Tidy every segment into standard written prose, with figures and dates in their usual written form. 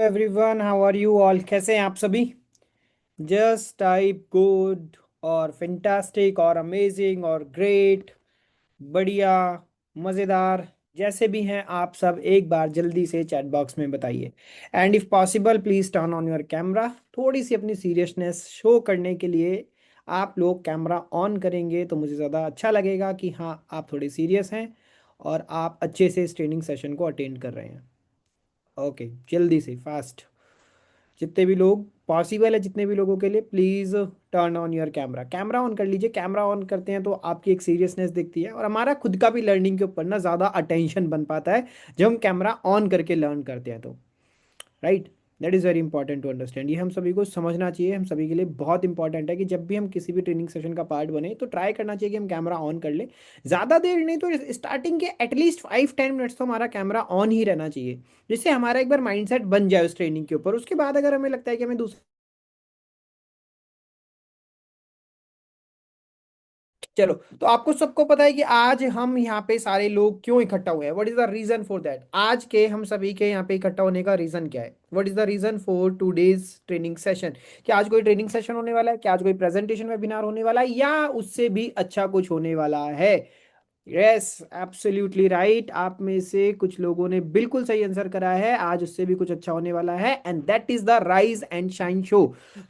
Everyone, how are you all? कैसे हैं आप सभी? जस्ट टाइप गुड और फैंटास्टिक और अमेजिंग और ग्रेट, बढ़िया, मज़ेदार, जैसे भी हैं आप सब एक बार जल्दी से चैट बॉक्स में बताइए। And if possible please turn on your camera. थोड़ी सी अपनी सीरियसनेस शो करने के लिए आप लोग कैमरा ऑन करेंगे तो मुझे ज़्यादा अच्छा लगेगा कि हाँ, आप थोड़े सीरियस हैं और आप अच्छे से इस ट्रेनिंग सेशन को अटेंड कर रहे हैं। ओके, जल्दी से फास्ट, जितने भी लोग पॉसिबल है, जितने भी लोगों के लिए please turn on your camera. Camera on कर लीजिए। कैमरा ऑन करते हैं तो आपकी एक सीरियसनेस दिखती है और हमारा खुद का भी लर्निंग के ऊपर ना ज़्यादा अटेंशन बन पाता है जब हम कैमरा ऑन करके लर्न करते हैं तो। Right, that is very important to understand. ये हम सभी को समझना चाहिए, हम सभी के लिए बहुत इंपॉर्टेंट है कि जब भी हम किसी भी ट्रेनिंग सेशन का पार्ट बने तो ट्राई करना चाहिए कि हम कैमरा ऑन कर ले। ज़्यादा देर नहीं तो स्टार्टिंग के एटलीस्ट 5-10 मिनट्स तो हमारा कैमरा ऑन ही रहना चाहिए, जिससे हमारा एक बार माइंडसेट बन जाए उस ट्रेनिंग के ऊपर। उसके बाद अगर हमें लगता है कि हमें दूसरा, चलो, तो आपको सबको पता है कि आज हम यहाँ पे सारे लोग क्यों इकट्ठा हुए हैं। What is the reason for that? आज के हम सभी के यहाँ पे इकट्ठा होने का रीजन क्या है? What is the reason for today's training session? क्या आज कोई ट्रेनिंग सेशन होने वाला है? क्या आज कोई प्रेजेंटेशन वेबिनार होने वाला है, या उससे भी अच्छा कुछ होने वाला है? Yes, absolutely right. आप में से कुछ लोगों ने बिल्कुल सही आंसर करा है। आज उससे भी कुछ अच्छा होने वाला है, and that is the rise and shine show.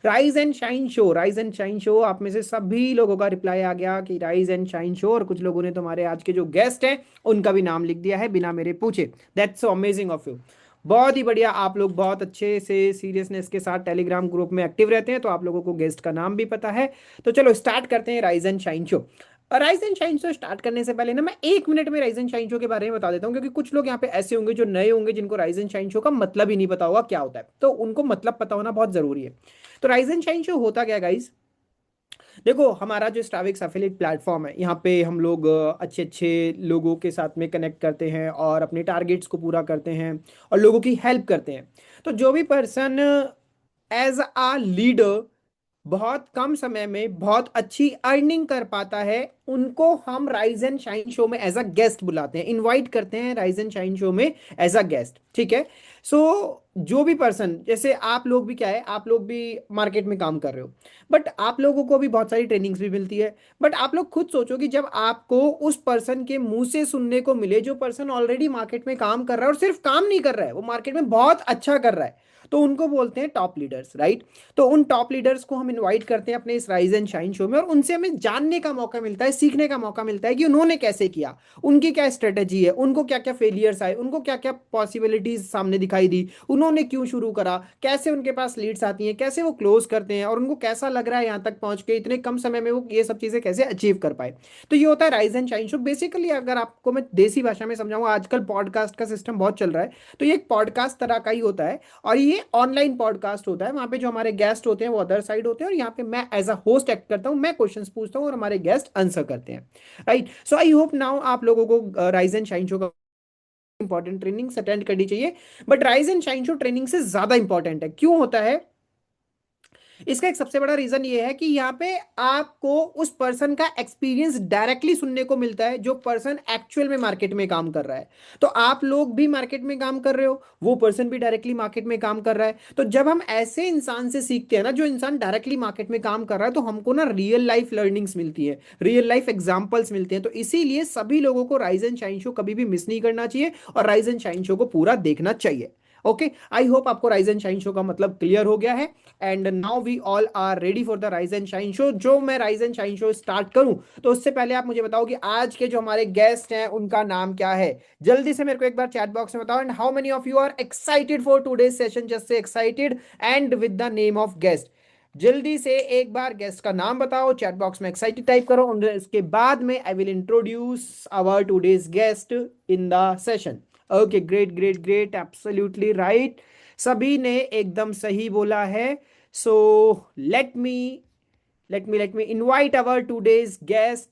Rise and shine show, rise and shine show. आप में से सभी लोगों का रिप्लाई आ गया कि राइज एंड शाइन शो, और कुछ लोगों ने तुम्हारे आज के जो गेस्ट हैं उनका भी नाम लिख दिया है बिना मेरे पूछे। That's so amazing of you. बहुत ही बढ़िया, आप लोग बहुत अच्छे से सीरियसनेस के साथ टेलीग्राम ग्रुप में एक्टिव रहते हैं, तो आप लोगों को गेस्ट का नाम भी पता है। तो चलो स्टार्ट करते हैं rise and shine show. Rise and shine show start करने से पहले ना मैं 1 मिनट में राइज एंड शाइन शो के बारे में बता देता हूँ, क्योंकि कुछ लोग यहाँ पे ऐसे होंगे जो नए होंगे जिनको राइज एंड शाइन शो का मतलब ही नहीं पता होगा क्या होता है, तो उनको मतलब पता होना बहुत जरूरी है। तो राइज एंड शाइन शो होता क्या गाइज? देखो, हमारा जो स्टाविक्स एफिलिएट प्लेटफॉर्म है, यहाँ पे हम लोग अच्छे अच्छे लोगों के साथ में कनेक्ट करते हैं और अपने टारगेट्स को पूरा करते हैं और लोगों की हेल्प करते हैं। तो जो भी पर्सन एज अ लीडर बहुत कम समय में बहुत अच्छी अर्निंग कर पाता है, उनको हम राइज एंड शाइन शो में एज अ गेस्ट बुलाते हैं, इनवाइट करते हैं राइज एंड शाइन शो में एज अ गेस्ट। ठीक है? सो जो भी पर्सन, जैसे आप लोग भी क्या है, आप लोग भी मार्केट में काम कर रहे हो, बट आप लोगों को भी बहुत सारी ट्रेनिंग्स भी मिलती है। बट आप लोग खुद सोचो कि जब आपको उस पर्सन के मुंह से सुनने को मिले, जो पर्सन ऑलरेडी मार्केट में काम कर रहा है और सिर्फ काम नहीं कर रहा है, वो मार्केट में बहुत अच्छा कर रहा है, तो उनको बोलते हैं टॉप लीडर्स, राइट? तो उन टॉप लीडर्स को हम इनवाइट करते हैं अपने इस राइज एंड शाइन शो में, और उनसे हमें जानने का मौका मिलता है, सीखने का मौका मिलता है कि उन्होंने कैसे किया, उनकी क्या स्ट्रेटेजी है, उनको क्या क्या फेलियर्स आए, उनको क्या क्या पॉसिबिलिटीज सामने दिखाई दी, उन्होंने क्यों शुरू करा, कैसे उनके पास लीड्स आती हैं, कैसे वो क्लोज करते हैं, और उनको कैसा लग रहा है यहाँ तक पहुंच के, इतने कम समय में वो ये सब चीजें कैसे अचीव कर पाए। तो ये होता है rise and shine show. Basically अगर आपको मैं देसी भाषा में समझाऊंगा, आजकल पॉडकास्ट का सिस्टम बहुत चल रहा है, तो ये एक पॉडकास्ट तरह का ही होता है, और ये ऑनलाइन पॉडकास्ट होता है। वहां पे जो हमारे गेस्ट होते हैं वो अदर साइड होते हैं, और यहाँ पे मैं एज अ होस्ट एक्ट करता हूँ, मैं क्वेश्चंस पूछता हूँ और हमारे गेस्ट आंसर करते हैं। Right? So I hope now आप लोगों को राइज एंड शाइन शो का इंपॉर्टेंट ट्रेनिंग्स अटेंड करनी चाहिए। But rise and shine show training से ज्यादा इंपॉर्टेंट है। क्यों होता है? इसका एक सबसे बड़ा रीजन ये है कि यहाँ पे आपको उस पर्सन का एक्सपीरियंस डायरेक्टली सुनने को मिलता है, जो पर्सन एक्चुअल में मार्केट में काम कर रहा है। तो आप लोग भी मार्केट में काम कर रहे हो, वो पर्सन भी डायरेक्टली मार्केट में काम कर रहा है। तो जब हम ऐसे इंसान से सीखते हैं ना, जो इंसान डायरेक्टली मार्केट में काम कर रहा है, तो हमको ना रियल लाइफ लर्निंग्स मिलती है, रियल लाइफ एग्जाम्पल्स मिलते हैं। तो इसीलिए सभी लोगों को राइज एंड शाइन शो कभी भी मिस नहीं करना चाहिए, और राइज एंड शाइन शो को पूरा देखना चाहिए। ओके, आई होप आपको राइज एंड शाइन शो का मतलब क्लियर हो गया है। And now we all are ready for the rise and shine show. जो मैं rise and shine show start करूं, तो उससे पहले आप मुझे बताओ कि आज के जो हमारे गेस्ट हैं उनका नाम क्या है। जल्दी से मेरे को एक बार चैट बॉक्स में बताओ। And how many of you are excited for today's session? Just से excited and with the name of guest. जल्दी से एक बार गेस्ट का नाम बताओ, चैट बॉक्स में एक्साइटेड टाइप करो, और इसके बाद में I will introduce our today's guest in the session. Okay, great great great, absolutely right, सभी ने एकदम सही बोला है। So let me invite our today's guest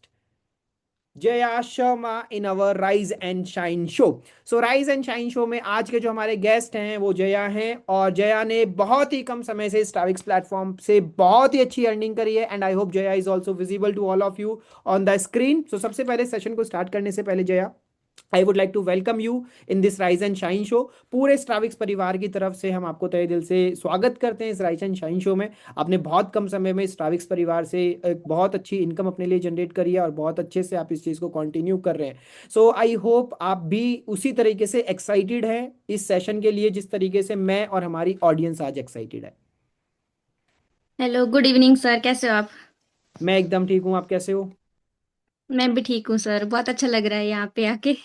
Jaya Sharma in our rise and shine show. So rise and shine show में आज के जो हमारे गेस्ट हैं वो जया हैं, और जया ने बहुत ही कम समय से स्टाविक्स प्लेटफॉर्म से बहुत ही अच्छी अर्निंग करी है, and I hope Jaya is also visible to all of you on the screen. So सबसे पहले सेशन को स्टार्ट करने से पहले Jaya, I would like to welcome you in this rise and shine show. पूरे स्ट्राविक्स परिवार की तरफ से हम आपको तहे दिल से स्वागत करते हैं इस राइज एंड शाइन शो में। आपने बहुत कम समय में स्ट्राविक्स परिवार से एक बहुत अच्छी इनकम अपने लिए जनरेट करी है और बहुत अच्छे से आप इस चीज़ को कंटिन्यू कर रहे हैं। सो आई होप आप भी उसी तरीके से एक्साइटेड हैं इस सेशन के लिए जिस तरीके से मैं और हमारी ऑडियंस आज एक्साइटेड है। Hello, good evening sir. कैसे हो आप? मैं एकदम ठीक हूँ, आप कैसे हो? मैं भी ठीक हूँ सर। बहुत अच्छा लग रहा है यहाँ पे आके।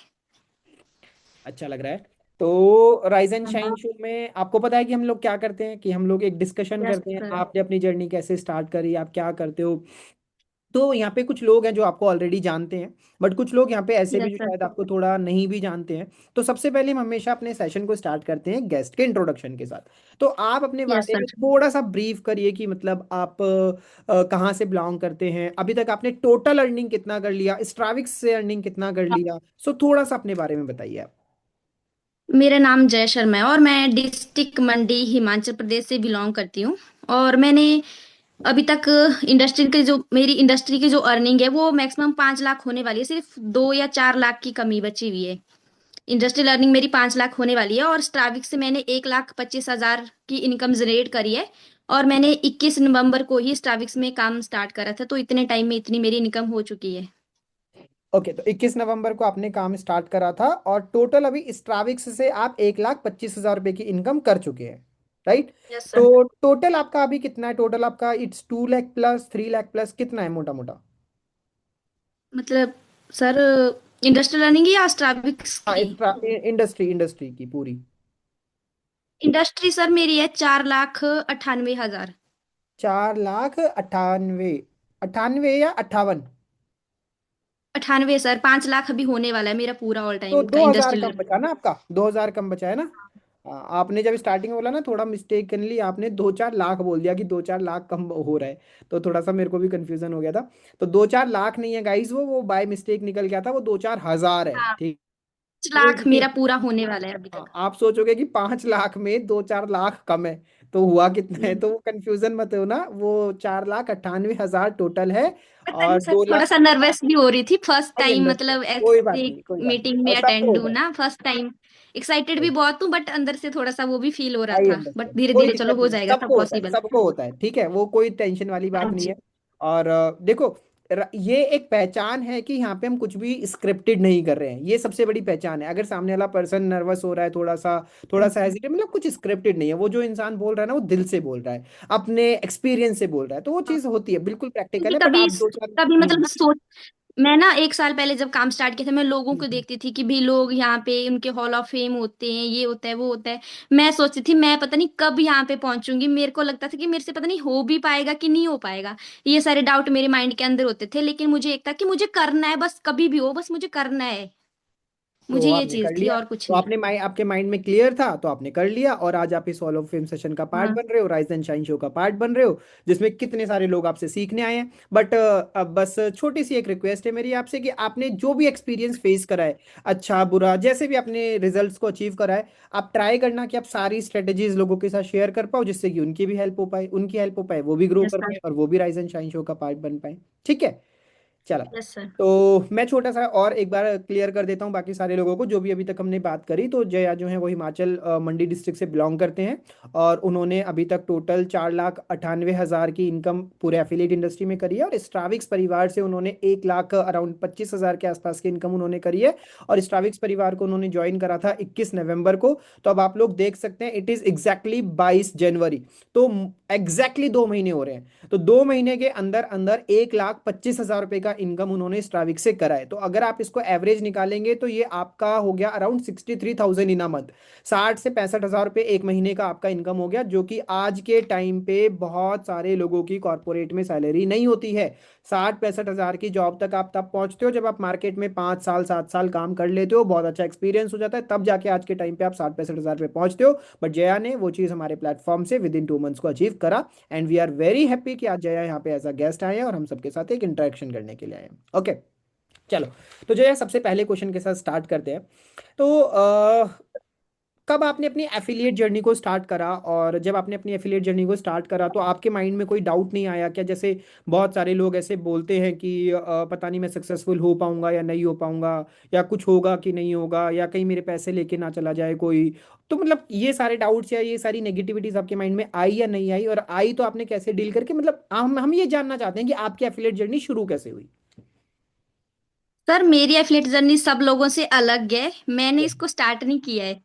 अच्छा लग रहा है। तो राइज एंड शाइन हाँ। शो में आपको पता है कि हम लोग क्या करते हैं, कि हम लोग एक डिस्कशन यस करते हैं, सर। आपने अपनी जर्नी कैसे स्टार्ट करी, आप क्या करते हो। तो यहाँ पे कुछ लोग हैं जो आपको ऑलरेडी जानते हैं, बट कुछ लोग यहाँ पे ऐसे भी यस जो सर। शायद आपको थोड़ा नहीं भी जानते हैं। तो सबसे पहले हम हमेशा अपने सेशन को स्टार्ट करते हैं गेस्ट के इंट्रोडक्शन के साथ। तो आप अपने यस बारे सर। में थोड़ा सा ब्रीफ करिए कि मतलब आप कहाँ से बिलोंग करते हैं, अभी तक आपने टोटल अर्निंग कितना कर लिया, स्ट्राविक्स से अर्निंग कितना कर लिया। सो थोड़ा सा अपने बारे में बताइए आप। मेरा नाम जय शर्मा है और मैं डिस्ट्रिक्ट मंडी हिमाचल प्रदेश से बिलोंग करती हूँ। और मैंने अभी तक मेरी इंडस्ट्री की जो अर्निंग है वो मैक्सिमम 5 लाख होने वाली है। सिर्फ 2 या 4 लाख की कमी बची हुई है। इंडस्ट्रियल अर्निंग मेरी 5 लाख होने वाली है और स्ट्राविक से मैंने 1,25,000 की इनकम जनरेट करी है। और मैंने 21 नवंबर को ही स्ट्राविक्स में काम स्टार्ट करा था, तो इतने टाइम में इतनी मेरी इनकम हो चुकी है। ओके, तो 21 नवंबर को आपने काम स्टार्ट करा था और टोटल अभी स्ट्राविक्स से आप 1,25,000 रुपए की इनकम कर चुके हैं, राइट? Yes sir. तो टोटल आपका अभी कितना है? टोटल आपका it's 2 lakh plus 3 lakh plus कितना है मोटा मोटा? मतलब सर, इंडस्ट्रियल अर्निंग या स्ट्राविक्स हाँ, की? इंडस्ट्री की पूरी। इंडस्ट्री सर मेरी है 4,98,000। 4,98,000, 98 या 58? 98 सर, 5 लाख अभी होने वाला है मेरा पूरा ऑल तो टाइम का 2,000 इंडस्ट्रियल। कम बचा ना आपका, 2,000 कम बचा है ना? हाँ, आपने जब स्टार्टिंग में बोला ना थोड़ा मिस्टेकनली आपने 2-4 लाख बोल दिया कि 2-4 लाख कम हो रहा है। तो थोड़ा सा मेरे को भी कंफ्यूजन हो गया था। तो 2-4 लाख नहीं है गाइस, वो बाय मिस्टेक निकल गया था, वो 2-4 हज़ार है, हाँ, ठीक? 5 लाख मेरा पूरा होने वाला है अभी हाँ, तक। आप सोचोगे कि 5 लाख में 2-4 लाख कम है, तो हुआ कितना है, तो वो कंफ्यूजन मत हो ना, वो 4,98,000 टोटल है। पता नहीं और सर, दो थोड़ा लाख सा नर्वस भी हो रही थी फर्स्ट आई टाइम, अंडरस्टैंड, मतलब कोई बात ऐसे नहीं, कोई बात नहीं, मीटिंग में और सबको अटेंड हूँ होता है। ना फर्स्ट टाइम। एक्साइटेड भी बहुत हूँ बट अंदर से थोड़ा सा वो भी फील हो रहा आई था, बट अंडरस्टैंड, धीरे कोई धीरे चलो दिक्कत हो नहीं है, जाएगा सब सबको होता है, पॉसिबल। सबको होता है, ठीक है, वो कोई टेंशन वाली हाँ बात नहीं जी। है। और देखो, ये एक पहचान है कि यहाँ पे हम कुछ भी स्क्रिप्टेड नहीं कर रहे हैं, ये सबसे बड़ी पहचान है। अगर सामने वाला पर्सन नर्वस हो रहा है, थोड़ा सा हेजिटेट, मतलब कुछ स्क्रिप्टेड नहीं है, वो जो इंसान बोल रहा है ना वो दिल से बोल रहा है, अपने एक्सपीरियंस से बोल रहा है, तो वो हाँ। चीज़ होती है, बिल्कुल प्रैक्टिकल क्योंकि है। बट कभी आप दो चार कभी मतलब सोच मैं ना 1 साल पहले जब काम स्टार्ट किया था, मैं लोगों को हम्म। देखती थी कि भी लोग यहाँ पे उनके हॉल ऑफ फेम होते हैं, ये होता है वो होता है। मैं सोचती थी मैं पता नहीं कब यहाँ पे पहुंचूंगी। मेरे को लगता था कि मेरे से पता नहीं हो भी पाएगा कि नहीं हो पाएगा। ये सारे डाउट मेरे माइंड के अंदर होते थे, लेकिन मुझे एक था कि मुझे करना है, बस कभी भी हो बस मुझे करना है। तो मुझे ये आपने कर चीज थी लिया, और कुछ तो नहीं। आपने आपके माइंड में क्लियर था, तो आपने कर लिया, और आज आप इस हॉल ऑफ फेम सेशन का पार्ट हाँ। बन रहे हो, राइज एंड शाइन शो का पार्ट बन रहे हो, जिसमें कितने सारे लोग आपसे सीखने आए हैं। बट अब बस छोटी सी एक रिक्वेस्ट है मेरी आपसे कि आपने जो भी एक्सपीरियंस फेस करा है, अच्छा बुरा, जैसे भी आपने रिजल्ट्स को अचीव करा है, आप ट्राई करना कि आप सारी स्ट्रेटेजीज लोगों के साथ शेयर कर पाओ, जिससे कि उनकी भी हेल्प हो पाए, उनकी हेल्प हो पाए, वो भी ग्रो यस कर सर। पाए और वो भी राइज एंड शाइन शो का पार्ट बन पाए। ठीक है, चला। Yes sir. तो मैं छोटा सा और एक बार क्लियर कर देता हूँ बाकी सारे लोगों को जो भी अभी तक हमने बात करी। तो जया जो है वो हिमाचल मंडी डिस्ट्रिक्ट से बिलोंग करते हैं और उन्होंने अभी तक टोटल 4,98,000 की इनकम पूरे एफिलिएट इंडस्ट्री में करी है, और स्ट्राविक्स परिवार से उन्होंने 1 लाख अराउंड 25,000 के आसपास की इनकम उन्होंने करी है। और स्ट्राविक्स परिवार को उन्होंने ज्वाइन करा था 21 नवंबर को। तो अब आप लोग देख सकते हैं इट इज एग्जैक्टली 22 जनवरी। तो एग्जैक्टली 2 महीने हो रहे हैं। तो 2 महीने के अंदर अंदर 1,25,000 रुपए का इनकम उन्होंने स्ट्राविक से करा है। तो अगर आप इसको एवरेज निकालेंगे तो ये आपका हो गया अराउंड 63,000 इन अ मंथ। 60 से 65 हज़ार रुपए एक महीने का आपका इनकम हो गया, जो कि आज के टाइम पे बहुत सारे लोगों की कॉर्पोरेट में सैलरी नहीं होती है। 60-65 हज़ार की जॉब तक आप तब पहुंचते हो जब आप मार्केट में 5 साल 7 साल काम कर लेते हो, बहुत अच्छा एक्सपीरियंस हो जाता है, तब जाके आज के टाइम पे आप 60-65 हज़ार पे पहुंचते हो। बट जया ने वो चीज़ हमारे प्लेटफॉर्म से विद इन 2 मंथ्स को अचीव करा। And we are very happy कि आज जया यहाँ पे एज अ गेस्ट आए हैं और हम सबके साथ एक इंटरेक्शन करने के लिए आए हैं। ओके, चलो। तो जया, सबसे पहले क्वेश्चन के साथ स्टार्ट करते हैं। तो कब आपने अपनी एफिलिएट जर्नी को स्टार्ट करा, और जब आपने अपनी एफिलिएट जर्नी को स्टार्ट करा तो आपके माइंड में कोई डाउट नहीं आया क्या? जैसे बहुत सारे लोग ऐसे बोलते हैं कि पता नहीं मैं सक्सेसफुल हो पाऊंगा या नहीं हो पाऊंगा, या कुछ होगा कि नहीं होगा, या कहीं मेरे पैसे लेके ना चला जाए कोई। तो मतलब ये सारे डाउट्स या ये सारी नेगेटिविटीज आपके माइंड में आई या नहीं आई, और आई तो आपने कैसे डील करके, मतलब हम ये जानना चाहते हैं कि आपकी एफिलिएट जर्नी शुरू कैसे हुई। सर मेरी एफिलिएट जर्नी सब लोगों से अलग है, मैंने इसको स्टार्ट नहीं किया है।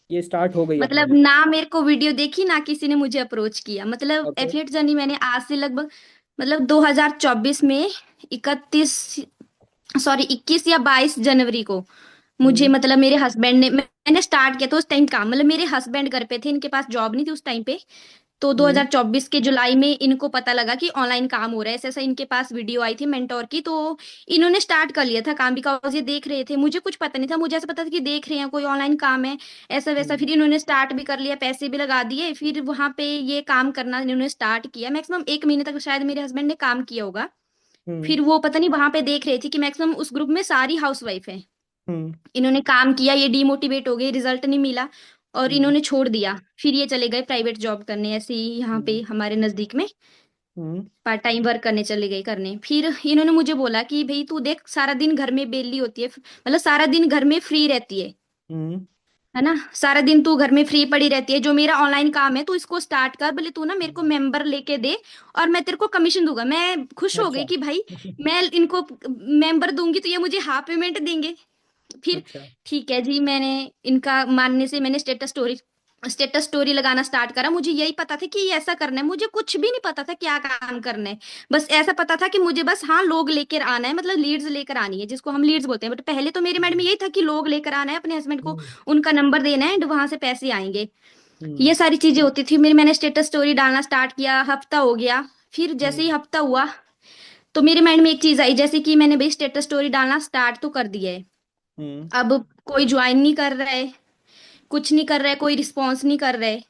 ये स्टार्ट हो गई अपने मतलब आप। ना मेरे को वीडियो देखी, ना किसी ने मुझे अप्रोच किया। मतलब ओके। एफिलिएट जर्नी मैंने आज से लगभग, मतलब 2024 में 31, सॉरी 21 या 22 जनवरी को मुझे, हम्म। मतलब मेरे हस्बैंड ने, मैंने स्टार्ट किया था उस टाइम काम। मतलब मेरे हस्बैंड घर पे थे, इनके पास जॉब नहीं थी उस टाइम पे। तो हम्म। 2024 के जुलाई में इनको पता लगा कि ऑनलाइन काम हो रहा है, ऐसा ऐसा इनके पास वीडियो आई थी मेंटोर की। तो इन्होंने स्टार्ट कर लिया था काम, बिकॉज ये देख रहे थे, मुझे कुछ पता नहीं था, मुझे ऐसा पता था कि देख रहे हैं कोई ऑनलाइन काम है, ऐसा वैसा। हम्म। फिर इन्होंने स्टार्ट भी कर लिया, पैसे भी लगा दिए, फिर वहां पे ये काम करना इन्होंने स्टार्ट किया। मैक्सिमम 1 महीने तक शायद मेरे हस्बैंड ने काम किया होगा। हम्म। फिर वो पता नहीं वहां पे देख रहे थे कि मैक्सिमम उस ग्रुप में सारी हाउसवाइफ है। हम्म। इन्होंने काम किया, ये डीमोटिवेट हो गए, रिजल्ट नहीं मिला, और हम्म। इन्होंने छोड़ दिया। फिर ये चले गए प्राइवेट जॉब करने, ऐसे ही यहाँ हम्म। पे हमारे नजदीक में हम्म। पार्ट टाइम वर्क करने चले गए करने। फिर इन्होंने मुझे बोला कि भाई तू देख, सारा दिन घर में बेली होती है, मतलब सारा दिन घर में फ्री रहती हम्म। है ना, सारा दिन तू घर में फ्री पड़ी रहती है, जो मेरा ऑनलाइन काम है तू इसको स्टार्ट कर, भले तू ना मेरे को हम्म। मेंबर लेके दे, और मैं तेरे को कमीशन दूंगा। मैं खुश हो अच्छा। गई कि भाई मैं इनको मेंबर दूंगी तो ये मुझे हाफ पेमेंट देंगे। फिर अच्छा। ठीक है जी, मैंने इनका मानने से मैंने स्टेटस स्टोरी लगाना स्टार्ट करा। मुझे यही पता था कि ये ऐसा करना है, मुझे कुछ भी नहीं पता था क्या काम करना है। बस ऐसा पता था कि मुझे बस हाँ लोग लेकर आना है, मतलब लीड्स लेकर आनी है, जिसको हम लीड्स बोलते हैं। बट पहले तो मेरे माइंड में हम्म। यही था कि लोग लेकर आना है अपने हस्बैंड को, हम्म। उनका नंबर देना है एंड वहां से पैसे आएंगे। हम्म। ये सारी चीजें होती थी। मेरी मैंने स्टेटस स्टोरी डालना स्टार्ट किया, हफ्ता हो गया। फिर जैसे ही हम्म। हफ्ता हुआ तो मेरे माइंड में एक चीज आई, जैसे कि मैंने भाई स्टेटस स्टोरी डालना स्टार्ट तो कर दिया है, हम्म। अब कोई ज्वाइन नहीं कर रहा है, कुछ नहीं कर रहा है, कोई रिस्पॉन्स नहीं कर रहा है।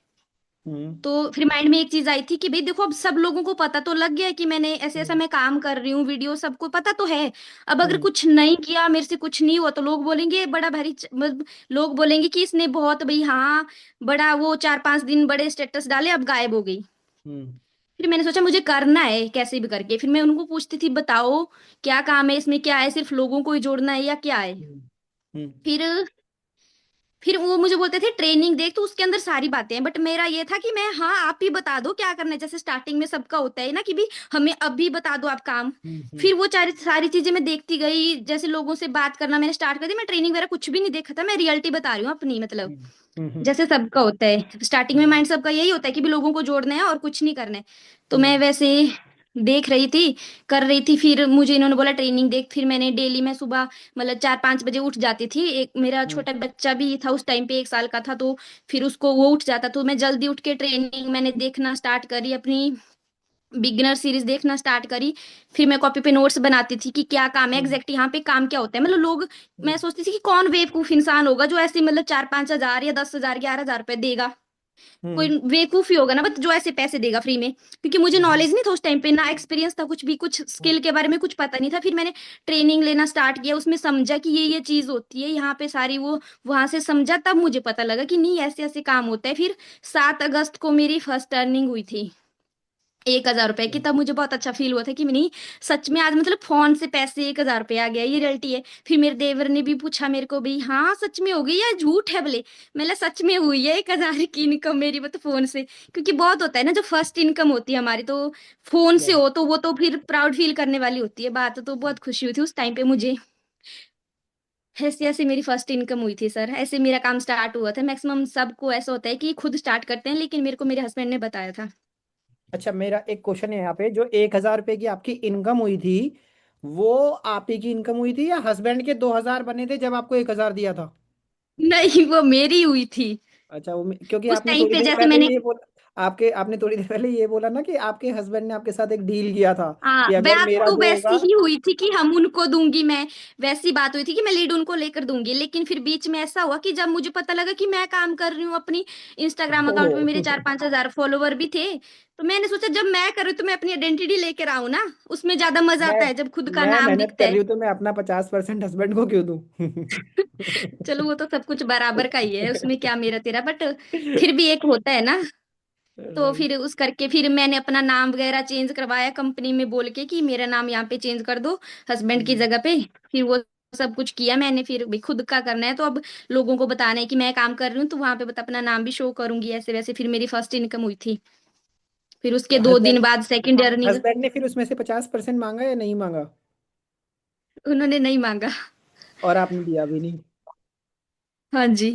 हम्म। तो फिर माइंड में एक चीज आई थी कि भाई देखो, अब सब लोगों को पता तो लग गया है कि मैंने ऐसे ऐसा हम्म। मैं काम कर रही हूँ, वीडियो सबको पता तो है। अब अगर हम्म। कुछ नहीं किया, मेरे से कुछ नहीं हुआ, तो लोग बोलेंगे बड़ा भारी मतलब लोग बोलेंगे कि इसने बहुत भाई हाँ बड़ा वो 4-5 दिन बड़े स्टेटस डाले, अब गायब हो गई। हम्म। फिर मैंने सोचा मुझे करना है कैसे भी करके। फिर मैं उनको पूछती थी बताओ क्या काम है इसमें, क्या है, सिर्फ लोगों को ही जोड़ना है या क्या है। हम्म। हम्म। फिर फिर वो मुझे बोलते थे ट्रेनिंग देख तो उसके अंदर सारी बातें हैं, बट मेरा ये था कि मैं हाँ आप ही बता दो क्या करना है, जैसे स्टार्टिंग में सबका होता है ना कि भी हमें अभी बता दो आप काम। हम्म। फिर वो सारी सारी चीजें मैं देखती गई, जैसे लोगों से बात करना मैंने स्टार्ट कर दी। मैं ट्रेनिंग वगैरह कुछ भी नहीं देखा था, मैं रियलिटी बता रही हूँ अपनी, मतलब हम्म। हम्म। जैसे सबका होता है स्टार्टिंग में हम्म। माइंड सबका यही होता है कि भी लोगों को जोड़ना है और कुछ नहीं करना है। तो मैं हम्म। वैसे देख रही थी, कर रही थी। फिर मुझे इन्होंने बोला ट्रेनिंग देख। फिर मैंने डेली मैं सुबह मतलब 4-5 बजे उठ जाती थी। एक मेरा हम्म। छोटा बच्चा भी था उस टाइम पे, 1 साल का था, तो फिर उसको वो उठ जाता, तो मैं जल्दी उठ के ट्रेनिंग मैंने देखना स्टार्ट करी, अपनी बिगिनर सीरीज देखना स्टार्ट करी। फिर मैं कॉपी पे नोट्स बनाती थी कि क्या काम है हम्म। एग्जैक्ट, यहाँ पे काम क्या होता है। मतलब लोग, हम्म। मैं सोचती थी कि कौन बेवकूफ इंसान होगा जो ऐसे मतलब 4-5 हजार या 10 हजार 11 हजार रुपए देगा। कोई हम्म। बेवकूफ ही होगा ना बट जो ऐसे पैसे देगा फ्री में, क्योंकि मुझे हम्म। नॉलेज नहीं था उस टाइम पे, ना एक्सपीरियंस था कुछ भी, कुछ हम्म। स्किल के बारे में कुछ पता नहीं था। फिर मैंने ट्रेनिंग लेना स्टार्ट किया, उसमें समझा कि ये चीज होती है यहाँ पे सारी, वो वहां से समझा, तब मुझे पता लगा कि नहीं ऐसे ऐसे काम होता है। फिर 7 अगस्त को मेरी फर्स्ट अर्निंग हुई थी 1 हजार रुपए की। तब मुझे बहुत अच्छा फील हुआ था कि नहीं सच में आज मतलब फोन से पैसे 1 हजार रुपए आ गया, ये रियलिटी है। फिर मेरे देवर ने भी पूछा मेरे को, भाई हाँ सच में हो गई या झूठ है बोले। मैंने सच में हुई है 1 हजार की इनकम मेरी, मतलब फोन से। क्योंकि बहुत होता है ना जो फर्स्ट इनकम होती है हमारी, तो फोन से हो तो वो तो फिर प्राउड फील करने वाली होती है बात। तो बहुत खुशी हुई थी उस टाइम पे मुझे। ऐसे ऐसे मेरी फर्स्ट इनकम हुई थी सर, ऐसे मेरा काम स्टार्ट हुआ था। मैक्सिमम सबको ऐसा होता है कि खुद स्टार्ट करते हैं, लेकिन मेरे को मेरे हस्बैंड ने बताया था। अच्छा, मेरा एक क्वेश्चन है यहाँ पे, जो 1,000 रुपए की आपकी इनकम हुई थी, वो आप ही की इनकम हुई थी या हस्बैंड के 2,000 बने थे जब आपको 1,000 दिया था? नहीं वो मेरी हुई थी अच्छा, वो क्योंकि उस आपने टाइम थोड़ी पे। देर जैसे पहले मैंने, ये बोला, आपके आपने थोड़ी देर पहले ये बोला ना कि आपके हस्बैंड ने आपके साथ एक डील किया था हाँ, कि अगर बात मेरा तो जो वैसी होगा। ही हुई थी कि हम उनको दूंगी मैं। वैसी बात हुई थी कि मैं लीड उनको लेकर दूंगी, लेकिन फिर बीच में ऐसा हुआ कि जब मुझे पता लगा कि मैं काम कर रही हूँ अपनी इंस्टाग्राम अकाउंट में, मेरे ओह। 4-5 हजार फॉलोवर भी थे। तो मैंने सोचा जब मैं कर रही हूँ तो मैं अपनी आइडेंटिटी लेकर आऊँ ना, उसमें ज्यादा मजा मैं आता है जब खुद का मैं नाम मेहनत दिखता कर है। रही हूँ तो मैं अपना 50% हस्बैंड को क्यों दूं? चलो वो तो सब कुछ बराबर का ही है, उसमें क्या मेरा तेरा, बट फिर भी एक होता है ना। तो राइट। फिर उस करके फिर मैंने अपना नाम वगैरह चेंज करवाया कंपनी में बोल के कि मेरा नाम यहाँ पे चेंज कर दो हस्बैंड की जगह पे। फिर वो सब कुछ किया मैंने, फिर भी खुद का करना है तो अब लोगों को बताना है कि मैं काम कर रही हूँ, तो वहां पे बता अपना नाम भी शो करूंगी, ऐसे वैसे फिर मेरी फर्स्ट इनकम हुई थी। फिर उसके दो हस्बैंड दिन बाद सेकंड अर्निंग। हस्बैंड ने फिर उसमें से 50% मांगा या नहीं मांगा? उन्होंने नहीं मांगा। और आपने दिया भी नहीं? हाँ जी।